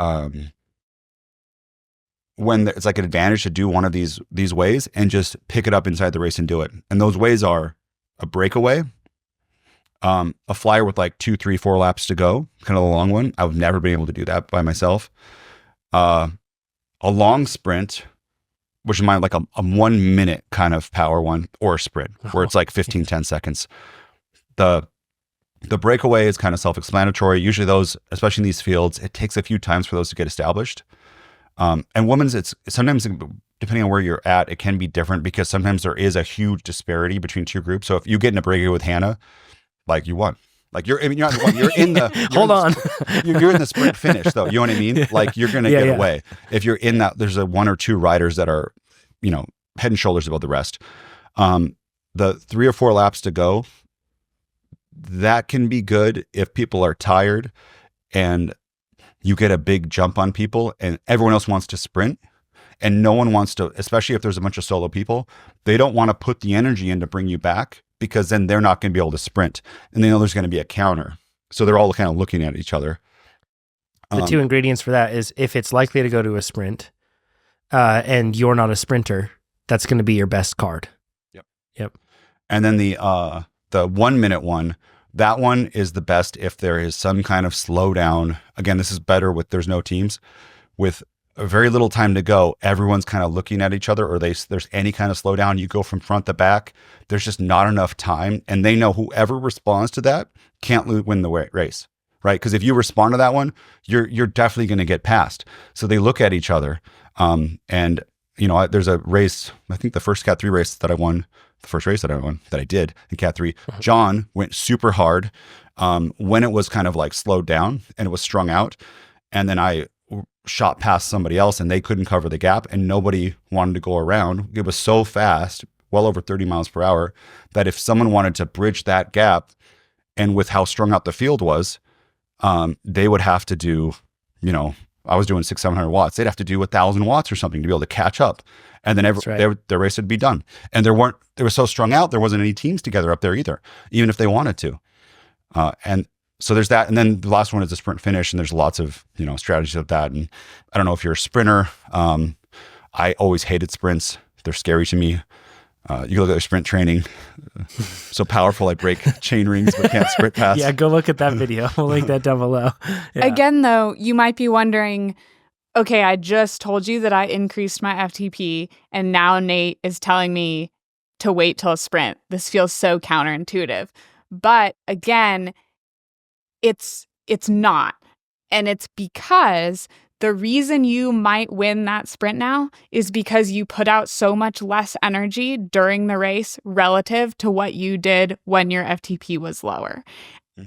when it's like an advantage to do one of these ways and just pick it up inside the race and do it. And those ways are a breakaway, a flyer with like 2, 3, 4 laps to go, kind of a long one. I would never be able to do that by myself. A long sprint, which is mine like a 1 minute kind of power one or a sprint where it's like 15, 10 seconds. The breakaway is kind of self-explanatory. Usually those, especially in these fields, it takes a few times for those to get established. And women's, it's sometimes, depending on where you're at, it can be different because sometimes there is a huge disparity between 2 groups. So if you get in a breakaway with Hannah, like you won. Like you're not the one, you're in the hold on. You're in the sprint finish though. You know what I mean? Like you're gonna get away. If you're in that, there's a 1 or 2 riders that are, head and shoulders above the rest. The 3 or 4 laps to go, that can be good if people are tired and you get a big jump on people and everyone else wants to sprint and no one wants to, especially if there's a bunch of solo people, they don't want to put the energy in to bring you back because then they're not going to be able to sprint and they know there's going to be a counter. So they're all kind of looking at each other. The 2 ingredients for that is if it's likely to go to a sprint and you're not a sprinter, that's going to be your best card. Yep. And then the 1 minute one, that one is the best if there is some kind of slowdown. Again, this is better with there's no teams. With a very little time to go, everyone's kind of looking at each other or there's any kind of slowdown. You go from front to back. There's just not enough time. And they know whoever responds to that can't win the race, right? Because if you respond to that one, you're definitely going to get passed. So they look at each other. And, there's a race, I think the first Cat 3 race that I won, the first race that I did in Cat 3, John went super hard when it was kind of like slowed down and it was strung out. And then I shot past somebody else and they couldn't cover the gap and nobody wanted to go around. It was so fast, well over 30 miles per hour, that if someone wanted to bridge that gap and with how strung out the field was, they would have to do, I was doing 600-700 watts. They'd have to do 1,000 watts or something to be able to catch up. And then their race would be done. And they were so strung out, there wasn't any teams together up there either, even if they wanted to. And so there's that. And then the last one is the sprint finish. And there's lots of, strategies of that. And I don't know if you're a sprinter. I always hated sprints. They're scary to me. You look at their sprint training, so powerful I break chain rings but can't sprint past. Yeah, go look at that video. We'll link that down below. Yeah. Again, though, you might be wondering, okay, I just told you that I increased my FTP, and now Nate is telling me to wait till a sprint. This feels so counterintuitive. But again, it's not. And it's because the reason you might win that sprint now is because you put out so much less energy during the race relative to what you did when your FTP was lower.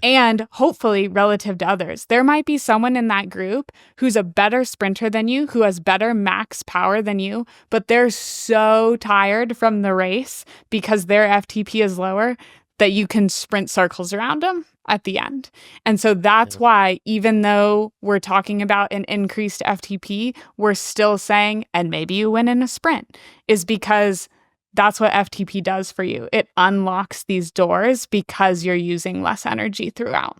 And hopefully relative to others. There might be someone in that group who's a better sprinter than you, who has better max power than you, but they're so tired from the race because their FTP is lower that you can sprint circles around them at the end. And so that's why, even though we're talking about an increased FTP, we're still saying, and maybe you win in a sprint, is because that's what FTP does for you. It unlocks these doors because you're using less energy throughout.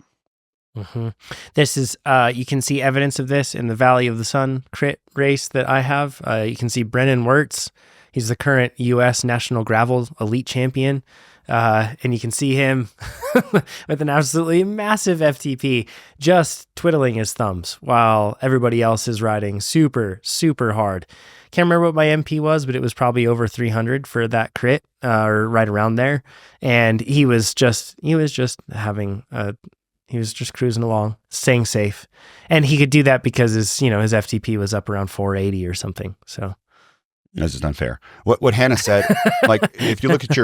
Mm-hmm. This is, you can see evidence of this in the Valley of the Sun crit race that I have. You can see Brennan Wirtz. He's the current U.S. National Gravel Elite Champion. And you can see him with an absolutely massive FTP just twiddling his thumbs while everybody else is riding super, super hard. Can't remember what my MP was, but it was probably over 300 for that crit, or right around there. And he was just cruising along, staying safe. And he could do that because his FTP was up around 480 or something. So this is unfair. What Hannah said, like if you look at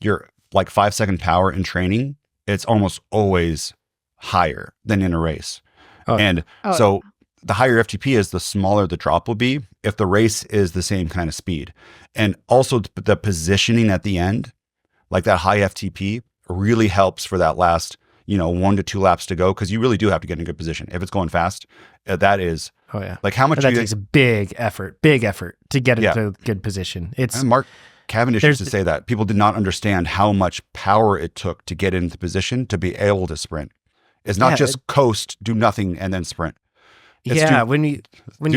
your like 5 second power in training, it's almost always higher than in a race. So the higher FTP is, the smaller the drop will be if the race is the same kind of speed. And also the positioning at the end, like that high FTP really helps for that last, 1 to 2 laps to go, because you really do have to get in a good position. If it's going fast, that is, like how much that takes a big effort to get into a good position. And Mark Cavendish used to say that people did not understand how much power it took to get into position to be able to sprint. It's not just coast, do nothing, and then sprint. When you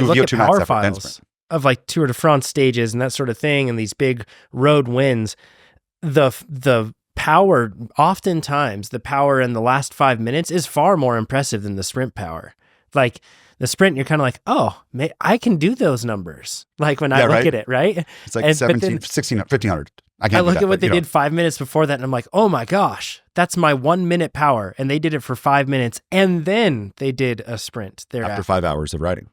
look at power files of like Tour de France stages and that sort of thing, and these big road wins, the power, oftentimes the power in the last 5 minutes is far more impressive than the sprint power. Like the sprint, you're kind of like, oh, I can do those numbers. Like when I look at it, right? It's like 17, 16, 1500. I look at what they did 5 minutes before that, and I'm like, oh my gosh, that's my 1 minute power. And they did it for 5 minutes, and then they did a sprint thereafter. After 5 hours of riding.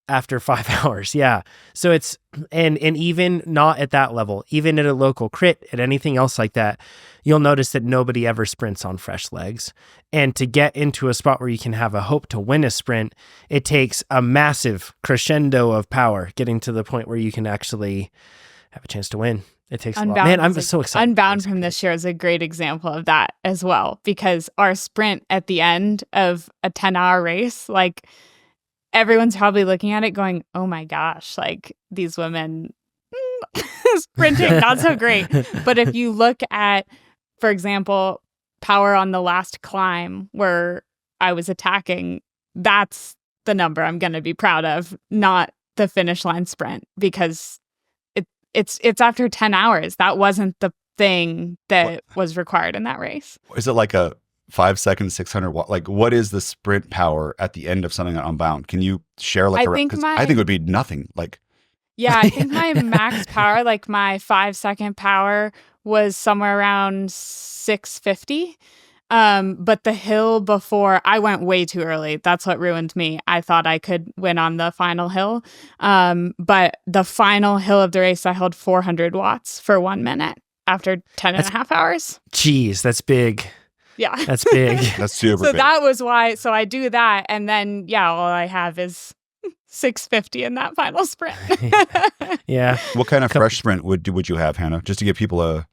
After 5 hours, yeah. So it's, and even not at that level, even at a local crit, at anything else like that, you'll notice that nobody ever sprints on fresh legs. And to get into a spot where you can have a hope to win a sprint, it takes a massive crescendo of power getting to the point where you can actually have a chance to win. It takes Unbound, a lot. Man, I'm so excited. Unbound from this year is a great example of that as well, because our sprint at the end of a 10-hour race, like, everyone's probably looking at it going, oh my gosh, like these women sprinting, not so great. But if you look at, for example, power on the last climb where I was attacking, that's the number I'm going to be proud of, not the finish line sprint, because it's after 10 hours. That wasn't the thing that was required in that race. Is it like a 5 seconds, 600 watt? Like, what is the sprint power at the end of something on Unbound? Can you share like I think it would be nothing. Like, yeah, I think my max power, like my 5 second power, was somewhere around 650. But the hill before, I went way too early. That's what ruined me. I thought I could win on the final hill. But the final hill of the race, I held 400 watts for 1 minute after 10 and a half hours. Jeez, that's big. Yeah. That's big. That's super big. So that was why. So I do that. And then, all I have is 650 in that final sprint. Yeah. What kind of fresh sprint would you have, Hannah? Just to give people a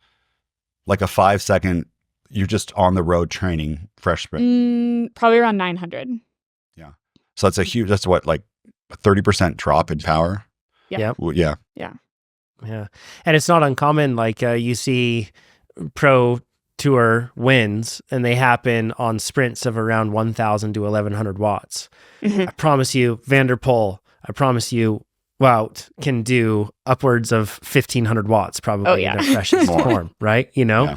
5 second, you're just on the road training fresh sprint. Probably around 900. Yeah. So that's what, like a 30% drop in power? Yeah. Yeah. Yeah. And it's not uncommon. Like you see pro tour wins, and they happen on sprints of around 1,000 to 1,100 watts. Mm-hmm. I promise you, Van der Poel, I promise you, Wout can do upwards of 1,500 watts probably in their freshest form, right? You know,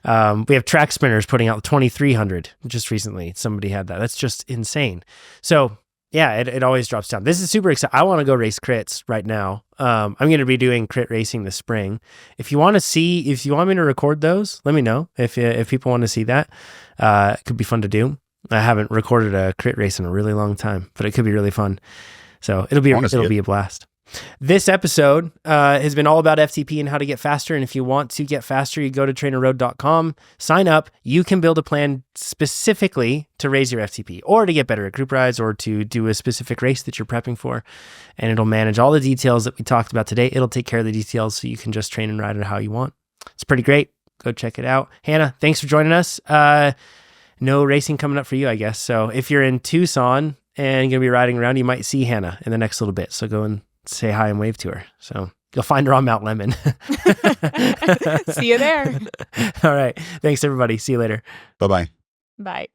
we have track sprinters putting out 2,300 just recently. Somebody had that. That's just insane. So yeah, it always drops down. This is super exciting. I want to go race crits right now. I'm going to be doing crit racing this spring. If you want me to record those, let me know. If people want to see that, it could be fun to do. I haven't recorded a crit race in a really long time, but it could be really fun. So it'll be a blast. This episode has been all about FTP and how to get faster. And if you want to get faster, you go to TrainerRoad.com, sign up. You can build a plan specifically to raise your FTP or to get better at group rides or to do a specific race that you're prepping for. And it'll manage all the details that we talked about today. It'll take care of the details so you can just train and ride it how you want. It's pretty great. Go check it out. Hannah, thanks for joining us. No racing coming up for you, I guess. So if you're in Tucson and going to be riding around, you might see Hannah in the next little bit. So go and say hi and wave to her. So you'll find her on Mount Lemon. See you there. All right. Thanks, everybody. See you later. Bye-bye. Bye.